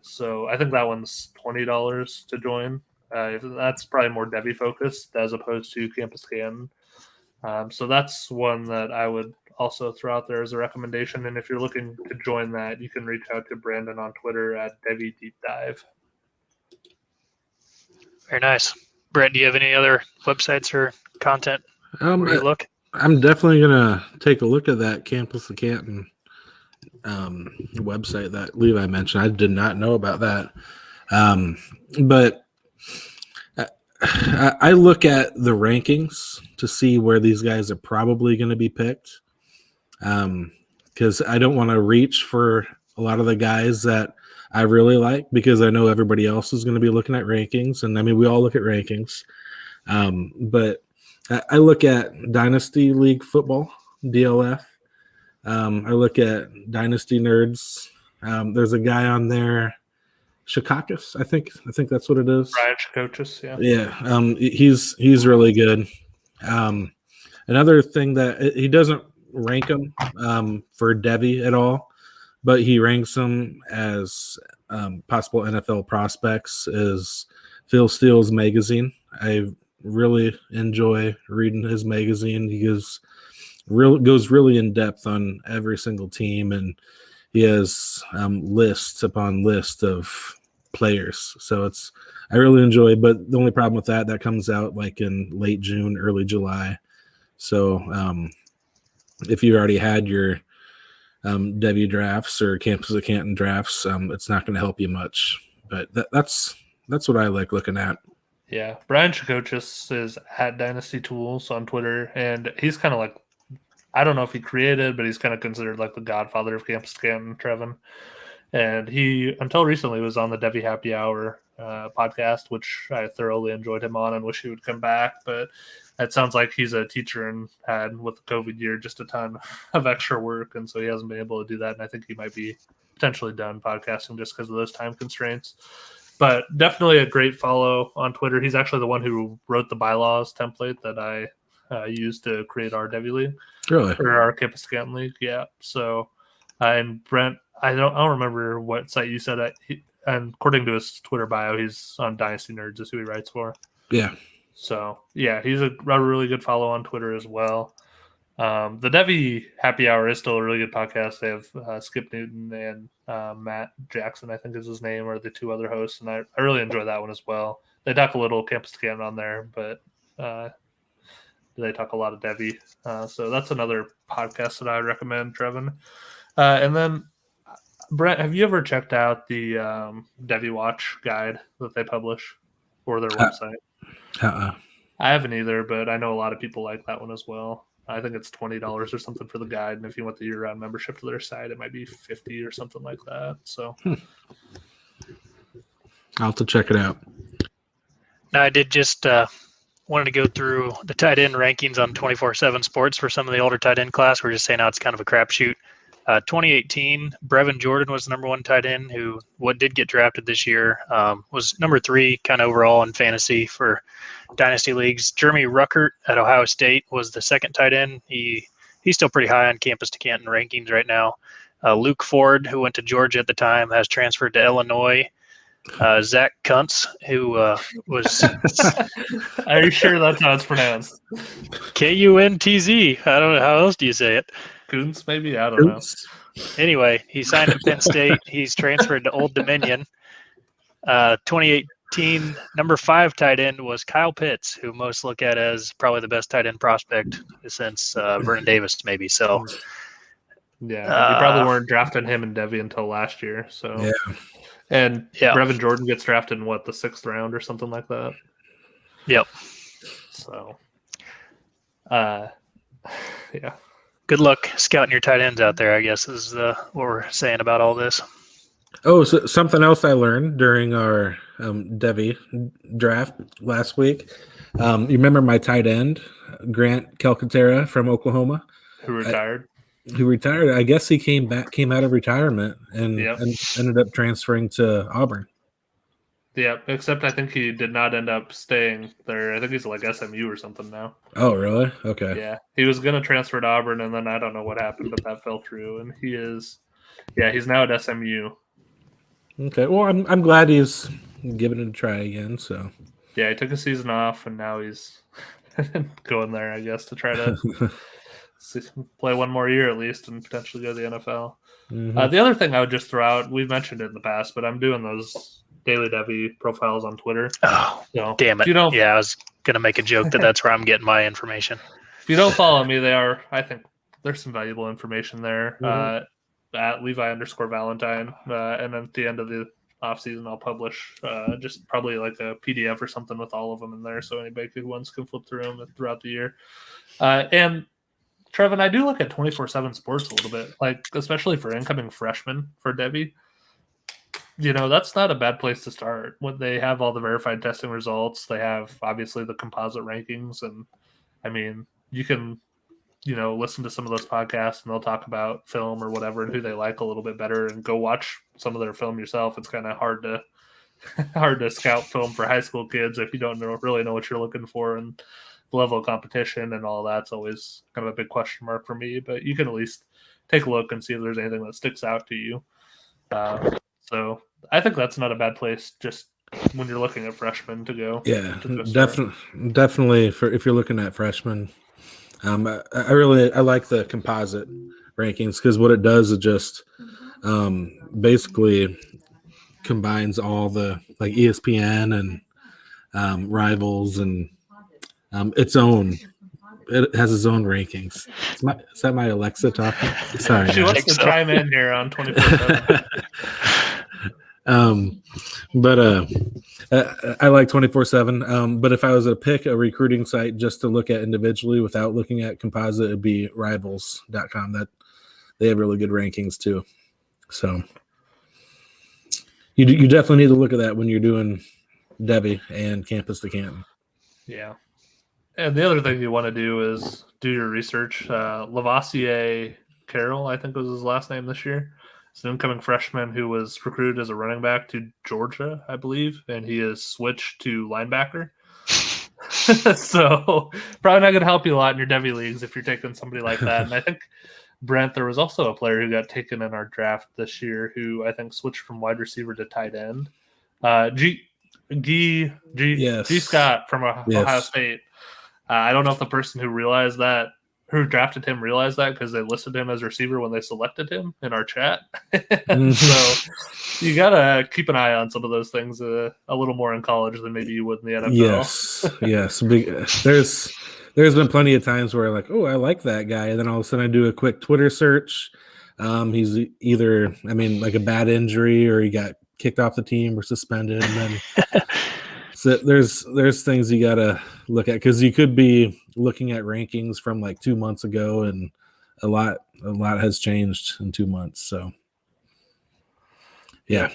So I think that one's $20 to join. That's probably more Devy focused as opposed to Campus Canton. So that's one that I would also throw out there as a recommendation. And if you're looking to join that, you can reach out to Brandon on Twitter at Devy Deep Dive.
Very nice. Brett, do you have any other websites or content where you look?
I'm definitely gonna take a look at that Campus of Canton website that Levi mentioned. I did not know about that, but I look at the rankings to see where these guys are probably going to be picked, because I don't want to reach for a lot of the guys that I really like, because I know everybody else is going to be looking at rankings, and I mean we all look at rankings, but I look at Dynasty League Football, DLF. I look at Dynasty Nerds. There's a guy on there, Shikakis, I think that's what it is.
Brian Shikakis, yeah.
Yeah, he's really good. Another thing that he doesn't rank them for Devy at all, but he ranks them as possible NFL prospects is Phil Steele's magazine. I really enjoy reading his magazine. He goes really in depth on every single team, and he has lists upon list of players. So I really enjoy, but the only problem with that comes out like in late June, early July. So if you already had your Devy drafts or Campus of Canton drafts, it's not going to help you much. But that's what I like looking at.
Yeah, Brian Shikakis is at Dynasty Tools on Twitter, and he's kind of like, I don't know if he created, but he's kind of considered like the godfather of Campus Canton, Trevin. And he, until recently, was on the Devy Happy Hour podcast, which I thoroughly enjoyed him on and wish he would come back. But it sounds like he's a teacher and had, with the COVID year, just a ton of extra work. And so he hasn't been able to do that. And I think he might be potentially done podcasting just because of those time constraints. But definitely a great follow on Twitter. He's actually the one who wrote the bylaws template that I used to create our Devy League.
Really?
Or our Campus Canton League. Yeah. So, and Brent, I don't remember what site you said. And according to his Twitter bio, he's on Dynasty Nerds, is who he writes for.
Yeah.
So, yeah, he's a really good follow on Twitter as well. The Devy Happy Hour is still a really good podcast. They have Skip Newton and Matt Jackson, I think is his name, are the two other hosts. And I really enjoy that one as well. They talk a little Campus Canton on there, but they talk a lot of Devy. So that's another podcast that I would recommend, Trevin. And then, Brent, have you ever checked out the Devy Watch guide that they publish or their website? I haven't either, but I know a lot of people like that one as well. I think it's $20 or something for the guide, and if you want the year-round membership to their site, it might be $50 or something like that. So
I'll have to check it out.
Now, I did just wanted to go through the tight end rankings on 24/7 Sports for some of the older tight end class. We're just saying now it's kind of a crapshoot. 2018, Brevin Jordan was the number one tight end who did get drafted this year. Was number 3 kind of overall in fantasy for dynasty leagues. Jeremy Ruckert at Ohio State was the second tight end. He's still pretty high on Campus to Canton rankings right now. Luke Ford, who went to Georgia at the time, has transferred to Illinois. Zach Kuntz, who was...
Are you sure that's how it's pronounced?
Kuntz. I don't know. How else do you say it?
Kuntz, maybe? I don't know.
Anyway, he signed at Penn State. He's transferred to Old Dominion. 2018, number 5 tight end was Kyle Pitts, who most look at as probably the best tight end prospect since Vernon Davis, maybe. So,
yeah, you probably weren't drafting him and Devy until last year. So,
yeah.
And Brevin Jordan gets drafted in the 6th round or something like that.
Yep.
So, yeah.
Good luck scouting your tight ends out there, I guess, is what we're saying about all this.
Oh, so something else I learned during our Devy draft last week. You remember my tight end, Grant Calcaterra from Oklahoma?
Who retired?
I guess he came out of retirement and ended up transferring to Auburn.
Yeah, except I think he did not end up staying there. I think he's like SMU or something now.
Oh, really? Okay.
Yeah, he was going to transfer to Auburn, and then I don't know what happened, but that fell through. And he's now at SMU.
Okay. Well, I'm glad he's giving it a try again. So
Yeah, he took a season off, and now he's going there, I guess, to try to play one more year at least and potentially go to the NFL.
Mhm.
The other thing I would just throw out, we've mentioned it in the past, but I'm doing those daily Devy profiles on Twitter.
Oh,
So
damn
if
it.
you don't,
Yeah, I was going to make a joke that's where I'm getting my information.
if you don't follow me, I think there's some valuable information there.
Mhm.
At Levi_Valentine, and then at the end of the off season, I'll publish just probably like a PDF or something with all of them in there, so anybody who wants can flip through them throughout the year. And Trevin, I do look at 24/7 Sports a little bit, like especially for incoming freshmen for Devy. That's not a bad place to start. When they have all the verified testing results, they have obviously the composite rankings, and I mean, you can listen to some of those podcasts and they'll talk about film or whatever and who they like a little bit better, and go watch some of their film yourself. It's kind of hard to scout film for high school kids if you don't really know what you're looking for, and the level of competition and all that's always kind of a big question mark for me. But you can at least take a look and see if there's anything that sticks out to you. So I think that's not a bad place just when you're looking at freshmen to go.
Yeah,
to start.
definitely for if you're looking at freshmen. I like the composite rankings because what it does is just basically combines all the like ESPN and Rivals and its own. It has its own rankings. Is that my Alexa talking? Sorry,
She wants
think
to
so.
chime in here on 24/7.
But I like 24/7. But if I was to pick a recruiting site just to look at individually without looking at composite, it'd be Rivals.com. That they have really good rankings too. So you definitely need to look at that when you're doing Devy and Campus to Canton.
Yeah. And the other thing you want to do is do your research. Lavoisier Carroll, I think was his last name this year. It's an incoming freshman who was recruited as a running back to Georgia, I believe, and he has switched to linebacker. So probably not going to help you a lot in your Devy leagues if you're taking somebody like that. And I think, Brent, there was also a player who got taken in our draft this year who I think switched from wide receiver to tight end. G Scott from Ohio State. I don't know if the person who drafted him realized that, because they listed him as receiver when they selected him in our chat. So you gotta keep an eye on some of those things a little more in college than maybe you would in the NFL.
Yes. There's been plenty of times where like, oh, I like that guy, and then all of a sudden I do a quick Twitter search. He's either, like a bad injury or he got kicked off the team or suspended, and then so there's things you gotta look at, because you could be looking at rankings from like 2 months ago, and a lot has changed in 2 months. So yeah,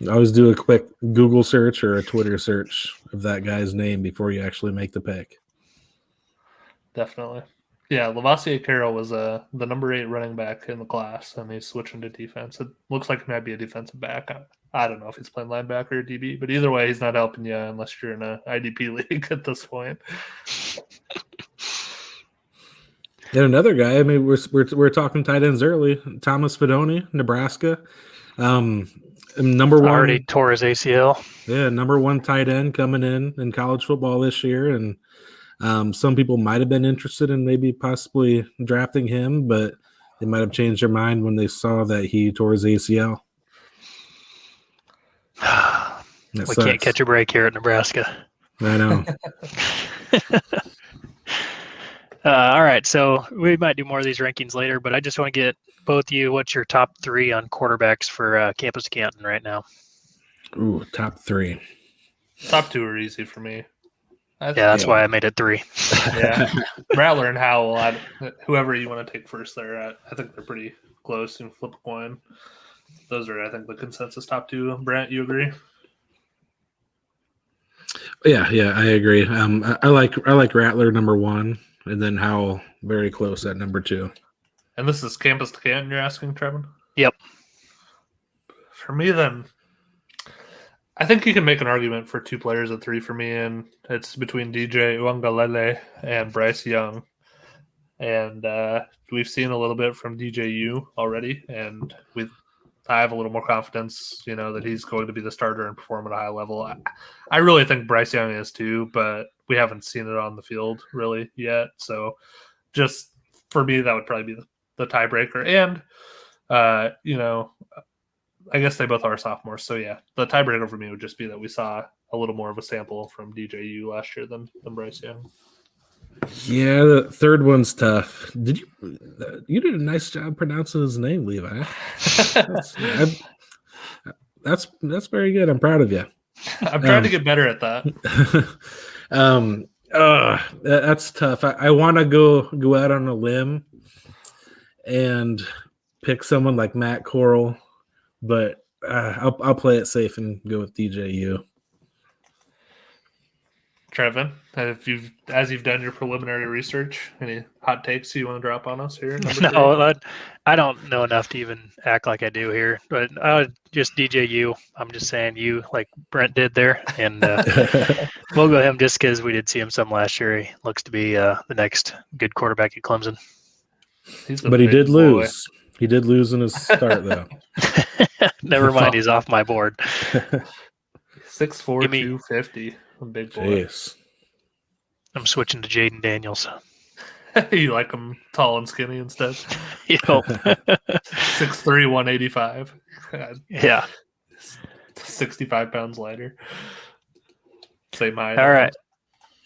always do a quick Google search or a Twitter search of that guy's name before you actually make the pick.
Definitely. Yeah, Lavoisier Carroll was the number 8 running back in the class, and he's switching to defense. It looks like he might be a defensive back. I don't know if he's playing linebacker or DB, but either way, he's not helping you unless you're in an IDP league at this point.
And another guy, we're talking tight ends early. Thomas Fidone, Nebraska, number one.
Already tore his ACL.
Yeah, number 1 tight end coming in college football this year, and some people might have been interested in maybe possibly drafting him, but they might have changed their mind when they saw that he tore his ACL.
We can't catch a break here at Nebraska.
I know.
All right, so we might do more of these rankings later, but I just want to get both of you, what's your top 3 on quarterbacks for Campus Canton right now?
Ooh, top 3.
Top 2 are easy for me.
That's why I made it 3.
Yeah, Rattler and Howell. Whoever you want to take first there, I think they're pretty close. And flip a coin. Those are, I think, the consensus top 2. Brent, you agree?
Yeah, I agree. I like Rattler number 1, and then Howell very close at number 2.
And this is Campus to Canton, you're asking, Trevin?
Yep.
For me, then, I think you can make an argument for 2 players at 3 for me, and it's between DJ Uangalele and Bryce Young. And we've seen a little bit from DJU already, and I have a little more confidence, that he's going to be the starter and perform at a high level. I really think Bryce Young is too, but we haven't seen it on the field really yet. So just for me, that would probably be the tiebreaker. And, I guess they both are sophomores. So, yeah, the tiebreaker for me would just be that we saw a little more of a sample from DJU last year than Bryce Young.
Yeah, the third one's tough. You did a nice job pronouncing his name, Levi. That's very good. I'm proud of you.
I'm trying to get better at that.
That's tough. I want to go out on a limb and pick someone like Matt Corral, but I'll play it safe and go with DJU.
Trevin, as you've done your preliminary research, any hot takes you want to drop on us here?
No, I don't know enough to even act like I do here, but just DJU. I'm just saying you, like Brent did there, and we'll go him just because we did see him some last year. He looks to be the next good quarterback at Clemson.
But he did lose. He did lose in his start, though.
Never mind, he's off my board.
6'4", 250. A big boy.
Jeez.
I'm switching to Jaden Daniels.
You like him tall and skinny instead?
6'3",
185.
Yeah.
65 pounds lighter. Same height.
All right.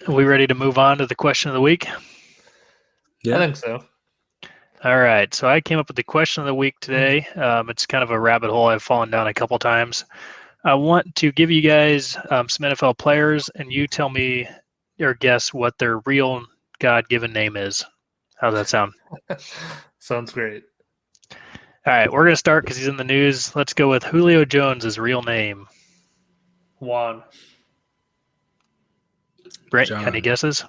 Are we ready to move on to the question of the week?
Yeah.
I think so.
All right. So I came up with the question of the week today. It's kind of a rabbit hole I've fallen down a couple times. I want to give you guys some NFL players, and you tell me or guess what their real God-given name is. How's that sound?
Sounds great.
All right, we're going to start because he's in the news. Let's go with Julio Jones' real name.
Juan.
Brent, any guesses?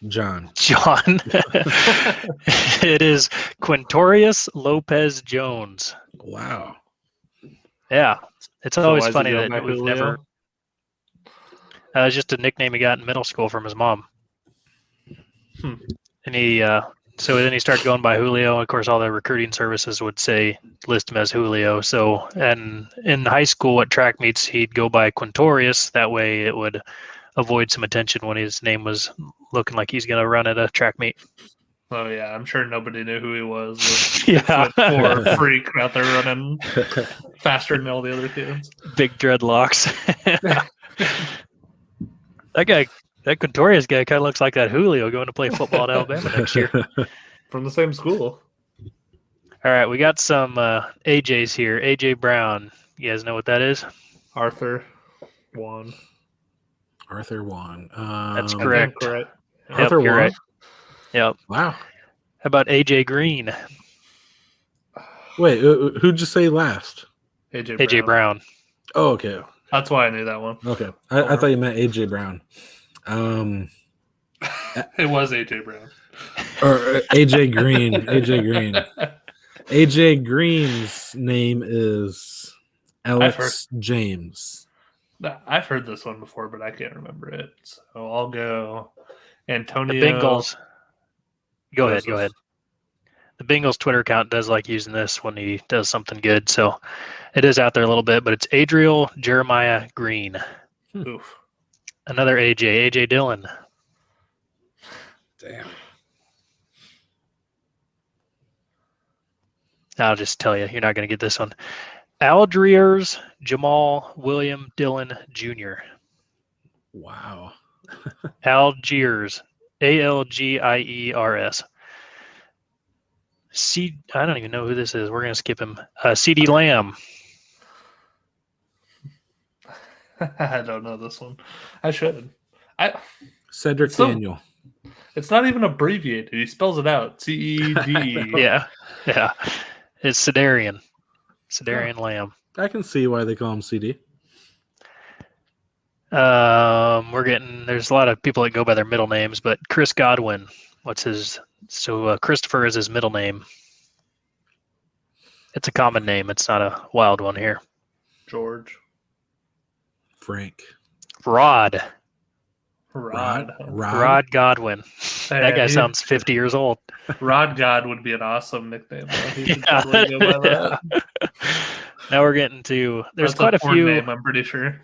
John.
It is Quintorius Lopez Jones.
Wow.
Yeah. It's always funny that we've
Julio?
never. It's just a nickname he got in middle school from his mom. And so then he started going by Julio. Of course, all the recruiting services would list him as Julio. So, and in high school at track meets, he'd go by Quintorius. That way it would avoid some attention when his name was looking like he's going to run at a track meet.
Oh, yeah. I'm sure nobody knew who he was.
Yeah.
Poor freak out there running faster than all the other kids.
Big dreadlocks. That Quintorius guy kind of looks like that Julio going to play football at Alabama next year.
From the same school.
All right, we got some AJs here. AJ Brown. You guys know what that is?
Arthur Juan.
That's correct.
Correct.
Yep,
Arthur
you're
Juan?
right. Yep.
Wow.
How about AJ Green?
Wait, who'd you say last?
AJ Brown.
Oh, okay.
That's why I knew that one.
Okay. I thought you meant AJ Brown.
It was AJ Brown.
Or AJ Green. AJ Green. AJ Green's name is Alex James.
I've heard this one before, but I can't remember it. So I'll go Antonio.
The Bengals. Go ahead. The Bengals Twitter account does like using this when he does something good. So it is out there a little bit, but it's Adriel Jeremiah Green.
Oof.
Another AJ Dillon.
Damn.
I'll just tell you, you're not going to get this one. Algiers Jamal William Dillon Jr.
Wow.
Algiers. Algiers. I don't even know who this is. We're going to skip him. CD Lamb.
I don't know this one. I should.
Cedric Daniel.
It's not even abbreviated. He spells it out. CED.
Yeah. It's Cedarian Lamb.
I can see why they call him CD.
There's a lot of people that go by their middle names, but Chris Godwin. Christopher is his middle name. It's a common name. It's not a wild one here.
George.
Frank.
Rod
Rod
Godwin. That guy sounds 50 years old.
Rod God would be an awesome nickname. He should totally go by that.
Now we're getting to. There's
That's
quite a
porn
few.
name, I'm pretty sure.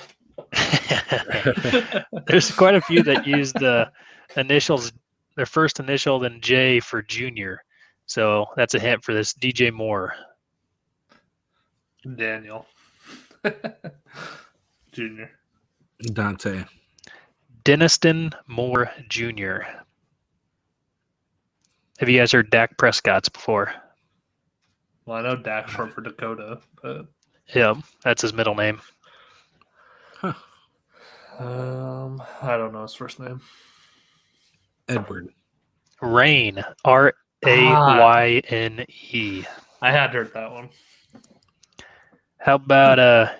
There's quite a few that use the initials, their first initial, then J for junior. So that's a hint for this DJ Moore.
Daniel. Junior.
Dante.
Deniston Moore Jr. Have you guys heard Dak Prescott's before?
Well, I know Dak short for Dakota, but
Yeah, that's his middle name.
Huh.
I don't know his first name.
Edward.
Rain, Rayne.
I had heard that one.
How about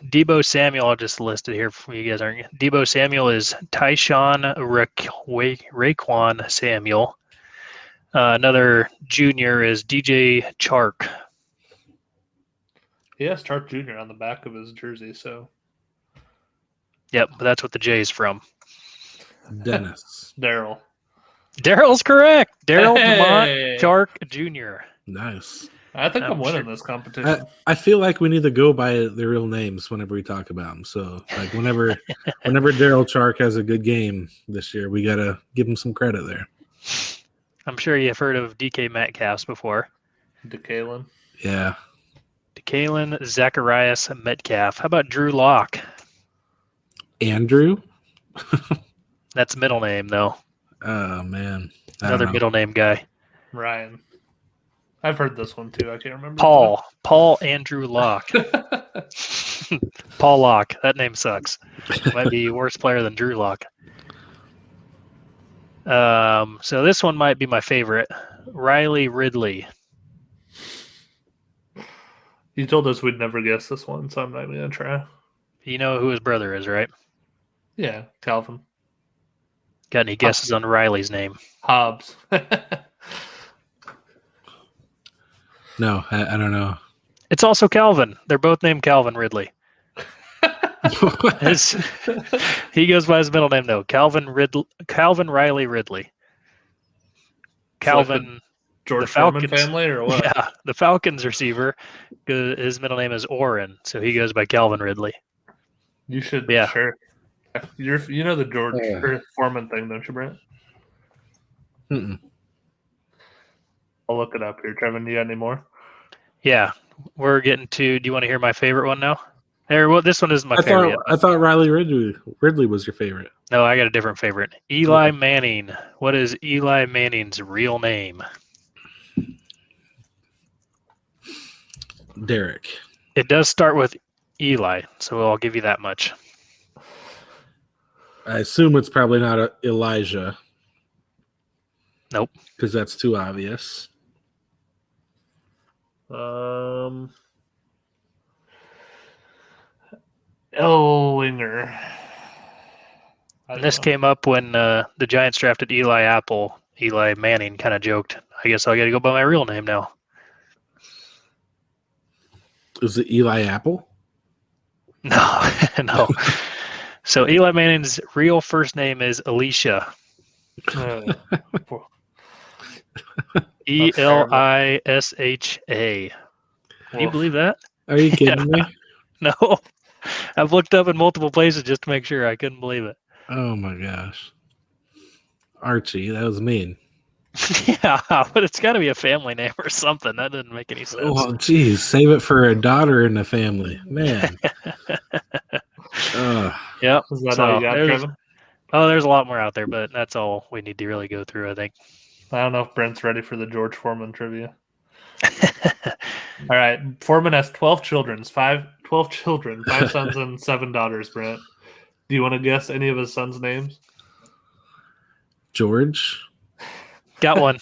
Debo Samuel? I'll just list it here for you guys. Debo Samuel is Tyshawn Raekwon Samuel. Another junior is DJ Chark.
He has Chark Jr. on the back of his jersey, so.
Yep, but that's what the J is from.
Dennis.
Daryl.
Daryl's correct. Daryl
Hey!
DeMont Chark Jr.
Nice.
I think I'm winning
sure.
this competition.
I feel like we need to go by their real names whenever we talk about them. So, like, whenever Daryl Chark has a good game this year, we gotta give him some credit there.
I'm sure you've heard of DK Metcalf before.
DeKalin.
Yeah.
DeKalin Zacharias Metcalf. How about Drew Lock?
Andrew.
That's middle name though.
Oh man. I don't
Another
know.
middle name guy.
Ryan. I've heard this one too. I can't remember.
Paul Andrew Locke. Paul Locke. That name sucks. Might be a worse player than Drew Lock. So this one might be my favorite. Riley Ridley.
You told us we'd never guess this one, so I'm not even gonna try.
You know who his brother is, right?
Yeah, Calvin.
Got any guesses on Riley's name?
Hobbs.
No, I don't know.
It's also Calvin. They're both named Calvin Ridley. He goes by his middle name though. Calvin Riley Ridley. Calvin,
George
the
Foreman
Falcons.
family or what?
Yeah, the Falcons receiver. His middle name is Orrin, so he goes by Calvin Ridley.
You should.
Yeah.
Sure. You know the George Foreman thing, don't you, Brent?
Mm-mm.
I'll look it up here. Trevin, you got any more?
Yeah, we're getting to. Do you want to hear my favorite one now? Well, this one isn't my favorite yet.
I thought Riley Ridley was your favorite.
No, I got a different favorite. Eli Manning. What is Eli Manning's real name?
Derek.
It does start with Eli, so I'll give you that much.
I assume it's probably not Elijah.
Nope.
Because that's too obvious.
Ellinger.
And this came up when the Giants drafted Eli Apple. Eli Manning kind of joked, I guess I got to go by my real name now.
Is it Eli Apple?
No, no. So Eli Manning's real first name is Alicia. Elisha. Can you believe that?
Are you kidding me?
No. I've looked up in multiple places just to make sure. I couldn't believe it.
Oh my gosh. Archie, that was mean.
Yeah, but it's got to be a family name or something. That doesn't make any sense.
Oh, geez. Save it for a daughter in the family. Man.
Yep.
Is that all you got, Trevin?
Oh, there's a lot more out there, but that's all we need to really go through, I think.
I don't know if Brent's ready for the George Foreman trivia. All right. Foreman has 12 children, 5 sons and 7 daughters, Brent. Do you want to guess any of his sons' names?
George.
Got one.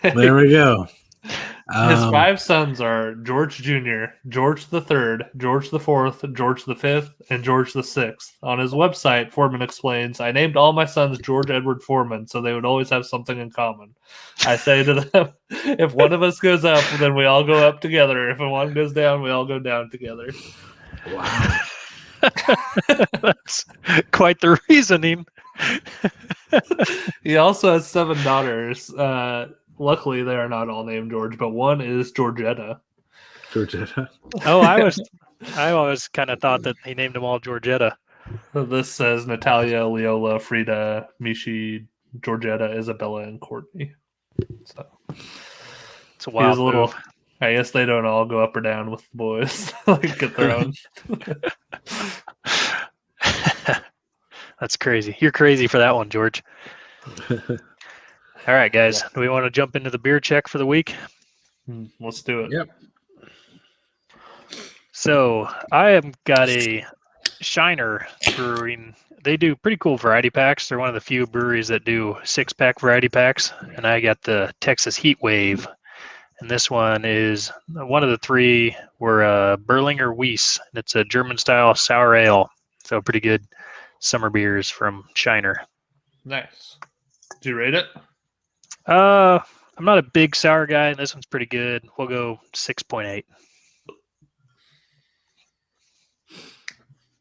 There we go.
His 5 sons are George Jr., George III, George IV, George V, and George VI. On his website, Foreman explains, I named all my sons George Edward Foreman, so they would always have something in common. I say to them, if one of us goes up, then we all go up together. If one goes down, we all go down together.
Wow.
That's quite the reasoning.
He also has 7 daughters. Luckily, they are not all named George, but one is Georgetta.
Georgetta.
Oh, I always kind of thought that he named them all Georgetta.
This says Natalia, Leola, Frida, Mishi, Georgetta, Isabella, and Courtney. So
It's a
he was
wild
a little.
move.
I guess they don't all go up or down with the boys. Like get their own.
That's crazy. You're crazy for that one, George. All right, guys. Do we want to jump into the beer check for the week?
Let's do it.
Yep.
So I have got a Shiner Brewing. They do pretty cool variety packs. They're one of the few breweries that do 6-pack variety packs. And I got the Texas Heat Wave. And this one is one of the three were Berlinger Weiss. And it's a German-style sour ale. So pretty good summer beers from Shiner.
Nice. Did you rate it?
I'm not a big sour guy, and this one's pretty good. We'll go 6.8.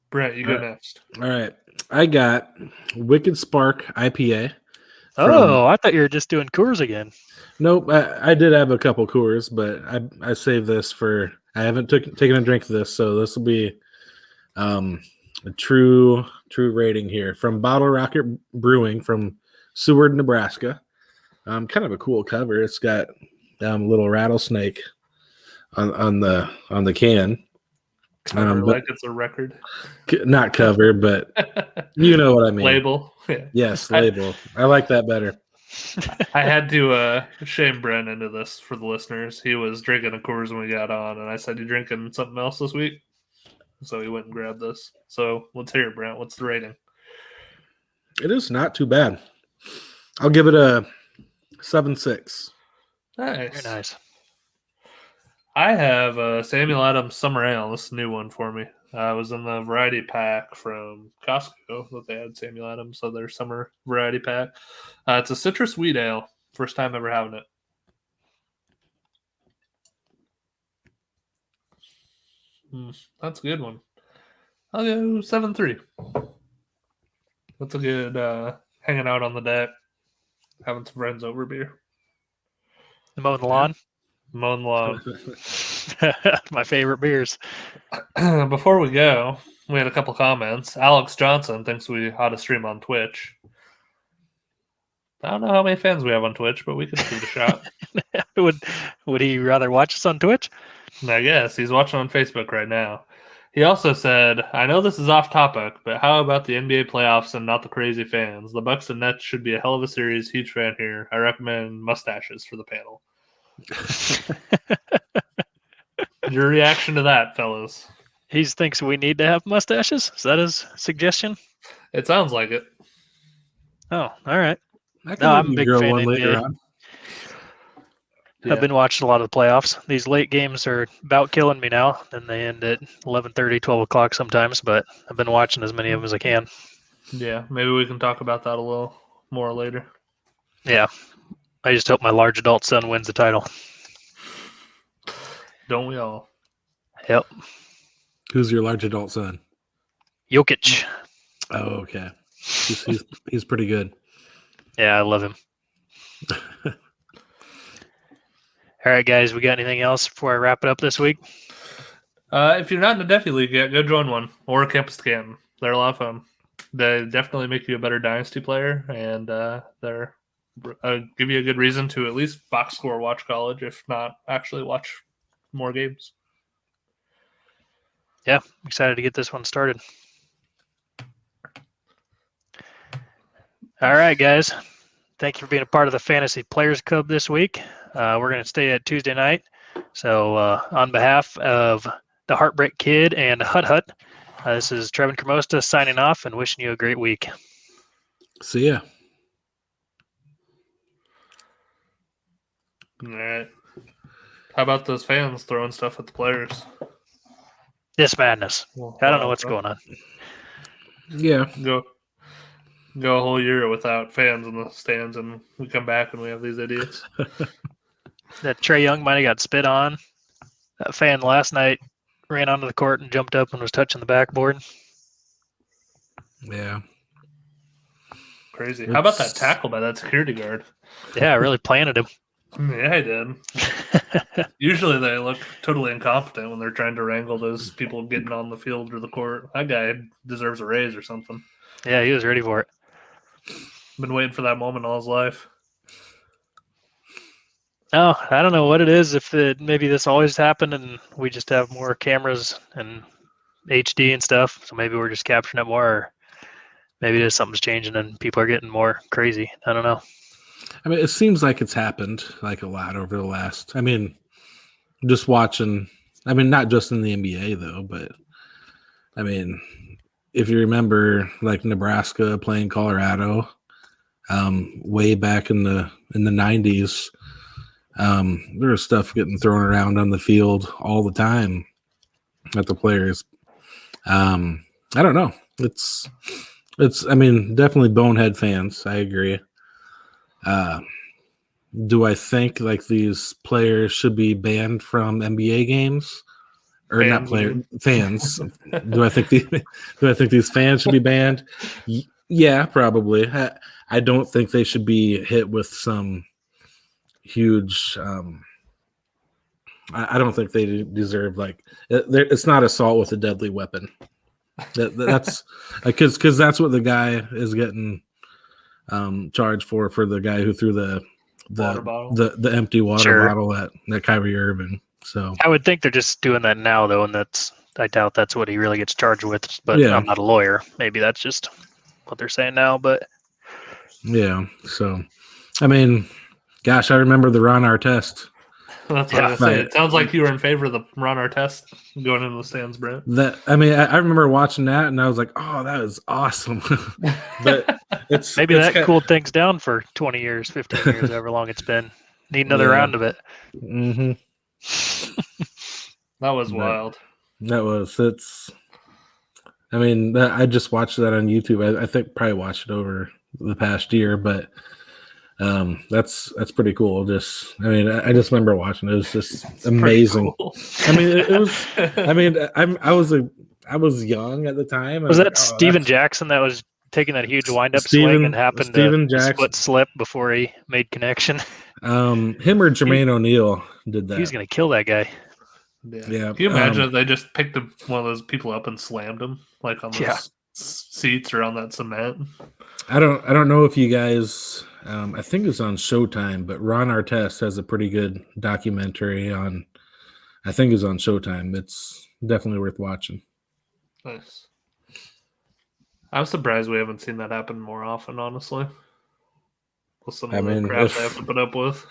Brett, you go next.
All right. I got Wicked Spark IPA.
Oh, I thought you were just doing Coors again.
Nope. I did have a couple Coors, but I saved this for. I haven't taken a drink of this, so this will be a true rating here from Bottle Rocket Brewing from Seward, Nebraska. Kind of a cool cover. It's got a little rattlesnake on the can.
Like it's a record.
Not cover, but you know what I mean.
Label. Yeah.
Yes, label. I like that better.
I had to shame Brent into this for the listeners. He was drinking a Coors when we got on, and I said, "You drinking something else this week?" So he went and grabbed this. So let's hear it, Brent. What's the rating?
It is not too bad. I'll give it a 7.6.
Nice.
Very nice.
I have Samuel Adams Summer Ale. This is a new one for me. I was in the variety pack from Costco that they had Samuel Adams, so their summer variety pack. It's a citrus wheat ale. First time ever having it. That's a good one. I'll go 7.3. That's a good hanging out on the deck, having some friends over beer.
Mowing the lawn.
Mowing the lawn.
My favorite beers.
Before we go, we had a couple comments. Alex Johnson thinks we ought to stream on Twitch. I don't know how many fans we have on Twitch, but we could shoot a shot.
Would he rather watch us on Twitch?
I guess he's watching on Facebook right now. He also said, I know this is off topic, but how about the NBA playoffs and not the crazy fans? The Bucks and Nets should be a hell of a series. Huge fan here. I recommend mustaches for the panel. Your reaction to that, fellas?
He thinks we need to have mustaches? Is that his suggestion?
It sounds like it.
Oh, all right.
No,
I'm a big fan
one
of
later
NBA.
on.
Yeah.
I've been watching a lot of the playoffs. These late games are about killing me now, and they end at 11:30, 12 o'clock sometimes, but I've been watching as many of them as I can.
Yeah, maybe we can talk about that a little more later.
Yeah. I just hope my large adult son wins the title.
Don't we all?
Yep.
Who's your large adult son?
Jokic.
Oh, okay. He's pretty good.
Yeah, I love him. All right, guys, we got anything else before I wrap it up this week?
If you're not in the Devy League yet, go join one or Campus Canton. They're a lot of fun. They definitely make you a better Dynasty player, and they're give you a good reason to at least box score watch college, if not actually watch more games.
Yeah, I'm excited to get this one started. All right, guys. Thank you for being a part of the Fantasy Players Club this week. We're going to stay at Tuesday night. So on behalf of the Heartbreak Kid and Hut Hut, this is Trevin Cremosta signing off and wishing you a great week.
See ya.
All right. How about those fans throwing stuff at the players?
This madness. I don't know what's going on.
Yeah.
Go a whole year without fans in the stands, and we come back and we have these idiots.
That Trae Young might have got spit on. That fan last night ran onto the court and jumped up and was touching the backboard.
Yeah.
Crazy. How about that tackle by that security guard?
Yeah, really planted him.
Yeah, I did. Usually they look totally incompetent when they're trying to wrangle those people getting on the field or the court. That guy deserves a raise or something.
Yeah, he was ready for it.
Been waiting for that moment all his life.
Oh, I don't know what it is. If maybe this always happened and we just have more cameras and HD and stuff, so maybe we're just capturing it more. Or maybe there's something's changing and people are getting more crazy. I don't know.
I mean, it seems like it's happened like a lot over the last. I mean, just watching. I mean, not just in the NBA though, but I mean, if you remember, like Nebraska playing Colorado, way back in the '90s, there was stuff getting thrown around on the field all the time at the players. I don't know. It's. I mean, definitely bonehead fans. I agree. Do I think like these players should be banned from NBA games? Or
Fans,
not player fans? Do I think these fans should be banned? Yeah, probably. I don't think they should be hit with some huge. I don't think they deserve like it's not assault with a deadly weapon. That's because that's what the guy is getting charged for the guy who threw the empty water bottle at Kyrie Irving. So
I would think they're just doing that now though, and I doubt that's what he really gets charged with. But
yeah.
I'm not a lawyer. Maybe that's just what they're saying now. But
yeah, so I mean, gosh, I remember the Ron Artest.
That's what I was saying. It sounds like you were in favor of the Ron Artest going into the stands, Brent.
I remember watching that and I was like, oh, that was awesome. But
maybe that cooled things down for 20 years, 15 years, however long it's been. Need another round of it.
Mm-hmm.
That was wild.
I mean, I just watched that on YouTube. I think probably watched it over the past year, but that's pretty cool. I just remember watching it. It was just amazing.
Cool.
I mean, it was. I mean, I was young at the time.
Was that Steven Jackson that was taking that huge wind-up swing and happened to slip before he made connection?
Him or Jermaine O'Neal did that.
He's gonna kill that guy.
Yeah.
Can you imagine if they just picked one of those people up and slammed him like on those seats or on that cement?
I don't know if you guys. I think it's on Showtime, but Ron Artest has a pretty good documentary on. I think it's on Showtime. It's definitely worth watching.
Nice. I'm surprised we haven't seen that happen more often, honestly. With some of the crap they have to put up with.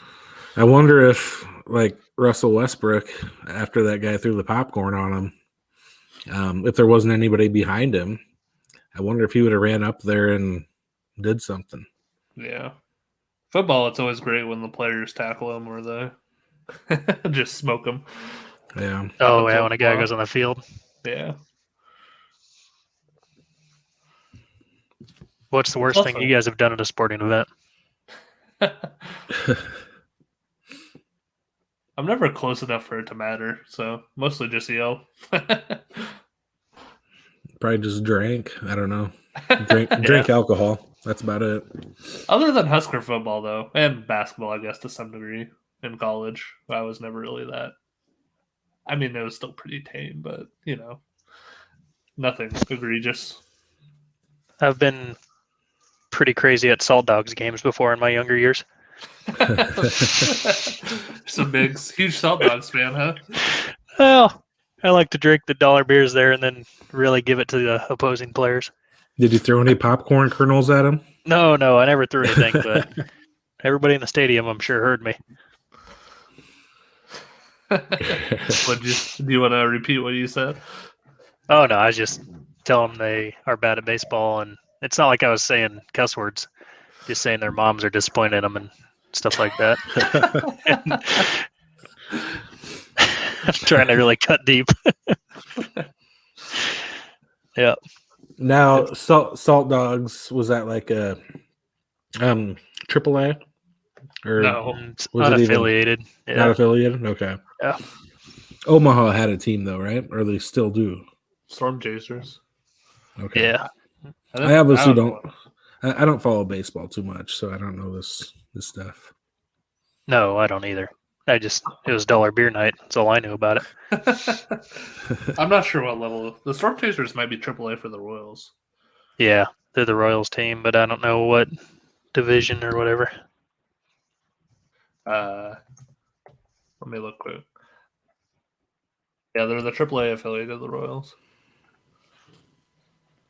I wonder if, like Russell Westbrook, after that guy threw the popcorn on him, if there wasn't anybody behind him, I wonder if he would have ran up there and did something.
Yeah. Football, it's always great when the players tackle him or they just smoke him.
Yeah.
Oh, yeah, when a guy goes on the field.
Yeah.
What's the worst thing you guys have done at a sporting event?
I'm never close enough for it to matter, so mostly just yell.
Probably just drank. I don't know. Drink alcohol. That's about it.
Other than Husker football, though, and basketball, I guess, to some degree, in college, I was never really that. I mean, it was still pretty tame, but, nothing egregious.
I've been pretty crazy at Salt Dogs games before in my younger years.
Some huge Salt Dogs fan, huh?
Well, I like to drink the dollar beers there and then really give it to the opposing players.
Did you throw any popcorn kernels at him?
No, I never threw anything, but everybody in the stadium, I'm sure, heard me.
Do you want to repeat what you said?
Oh, no, I was just telling them they are bad at baseball, and it's not like I was saying cuss words, just saying their moms are disappointed in them and stuff like that. I'm trying to really cut deep. Yeah.
Now, Salt Dogs, was that like a AAA? Or
no,
it's unaffiliated.
Not affiliated? Okay.
Yeah.
Omaha had a team, though, right? Or they still do?
Storm Chasers.
Okay.
Yeah.
I obviously I don't follow baseball too much, so I don't know this stuff.
No, I don't either. It was dollar beer night. That's all I knew about it.
I'm not sure what level. The Storm Chasers might be AAA for the Royals.
Yeah, they're the Royals team, but I don't know what division or whatever.
Let me look quick. Yeah, they're the AAA affiliate of the Royals.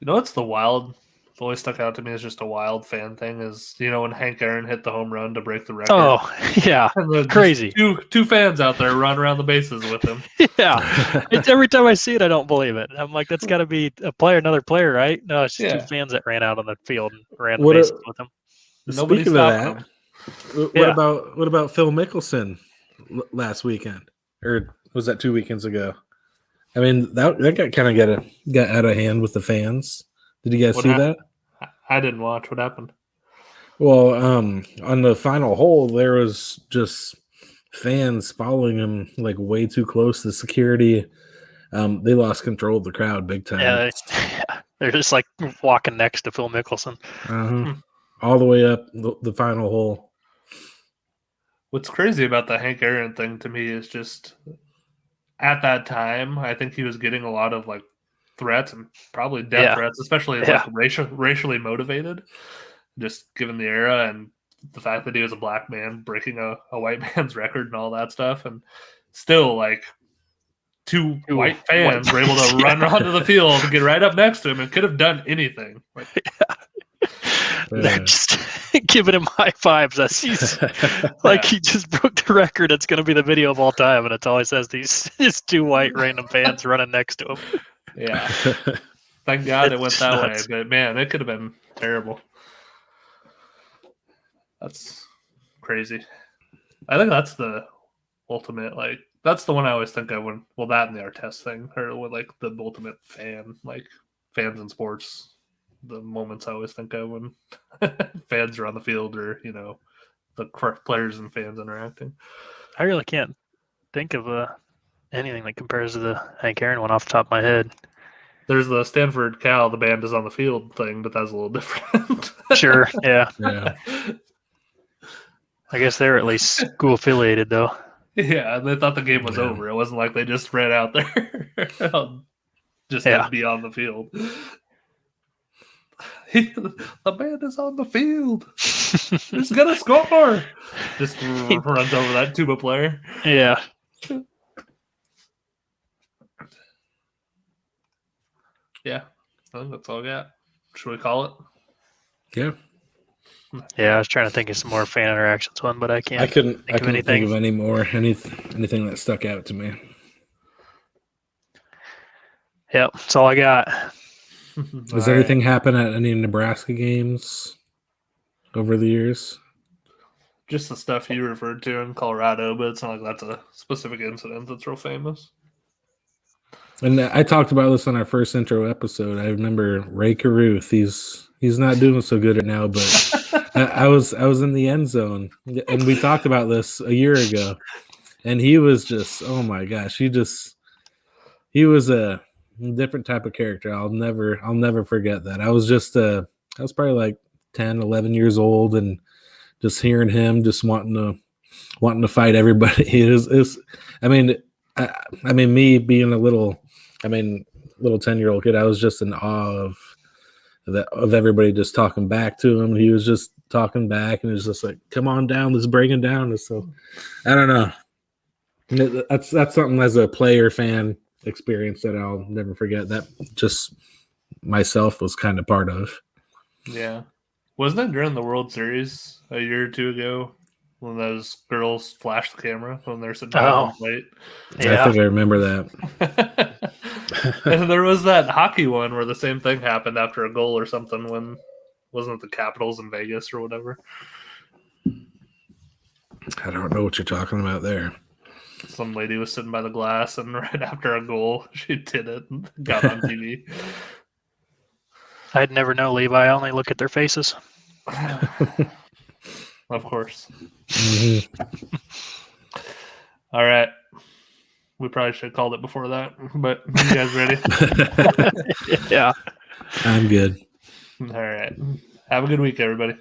You know what's the wild? It's always stuck out to me as just a wild fan thing is, when Hank Aaron hit the home run to break the record.
Oh, yeah. Crazy.
Two fans out there run around the bases with him.
Yeah. It's every time I see it, I don't believe it. I'm like, that's got to be another player, right? No, it's just 2 fans that ran out on the field and ran the bases with him.
Nobody
Speaking of that,
him.
what about Phil Mickelson last weekend? Or was that 2 weekends ago? I mean, that got kind of got out of hand with the fans. Did you guys see that?
I didn't watch. What happened?
Well, on the final hole, there was just fans following him like way too close. The security, they lost control of the crowd big time.
Yeah, they're just like walking next to Phil Mickelson.
All the way up the final hole.
What's crazy about the Hank Aaron thing to me is just at that time, I think he was getting a lot of like threats and probably death threats, especially like racially motivated, just given the era and the fact that he was a black man breaking a white man's record and all that stuff. And still, like, two white fans were able to run onto the field and get right up next to him and could have done anything. Like,
they're just giving him high fives as he's like he just broke the record. It's going to be the video of all time, and it always has these 2 white random fans running next to him.
Yeah. Thank God it went that way, but man, it could have been terrible. That's crazy. I think that's the ultimate, like, that's the one I always think of when, that and the Artest thing, or with like the ultimate fan, like fans in sports, the moments I always think of when fans are on the field or, the players and fans interacting.
I really can't think of anything that compares to the Hank Aaron one off the top of my head.
There's the Stanford Cal, the band is on the field thing, but that's a little different.
Sure, yeah.
Yeah.
I guess they're at least school affiliated, though.
Yeah, they thought the game was over. It wasn't like they just ran out there to be on the field. The band is on the field. He's going to score. Just runs over that tuba player.
Yeah.
Yeah, I think that's all I got. Should we call it?
Yeah.
Yeah, I was trying to think of some more fan interactions one, but I can't.
I couldn't think of any more anything that stuck out to me.
Yep, that's all I got.
Has anything happened at any Nebraska games over the years?
Just the stuff you referred to in Colorado, but it's not like that's a specific incident that's real famous.
And I talked about this on our first intro episode. I remember Ray Caruth. He's not doing so good now, but I was in the end zone, and we talked about this a year ago, and he was just, oh my gosh, he was a different type of character. I'll never forget that. I was probably like 10, 11 years old, and just hearing him just wanting to fight everybody. I mean, me being a little 10-year-old kid, I was just in awe of everybody just talking back to him. He was just talking back, and it was just like, come on down, let's bring it down. So I don't know. That's something as a player fan experience that I'll never forget, that just myself was kind of part of.
Yeah. Wasn't it during the World Series a year or two ago when those girls flashed the camera when they're sitting down late?
Yeah. I think I remember that.
And there was that hockey one where the same thing happened after a goal or something, when wasn't it the Capitals in Vegas or whatever?
I don't know what you're talking about there.
Some lady was sitting by the glass, and right after a goal, she did it and got on TV.
I'd never know, Levi. I only look at their faces.
Of course.
Mm-hmm.
All right. We probably should have called it before that, but you guys ready?
Yeah.
I'm good.
All right. Have a good week, everybody.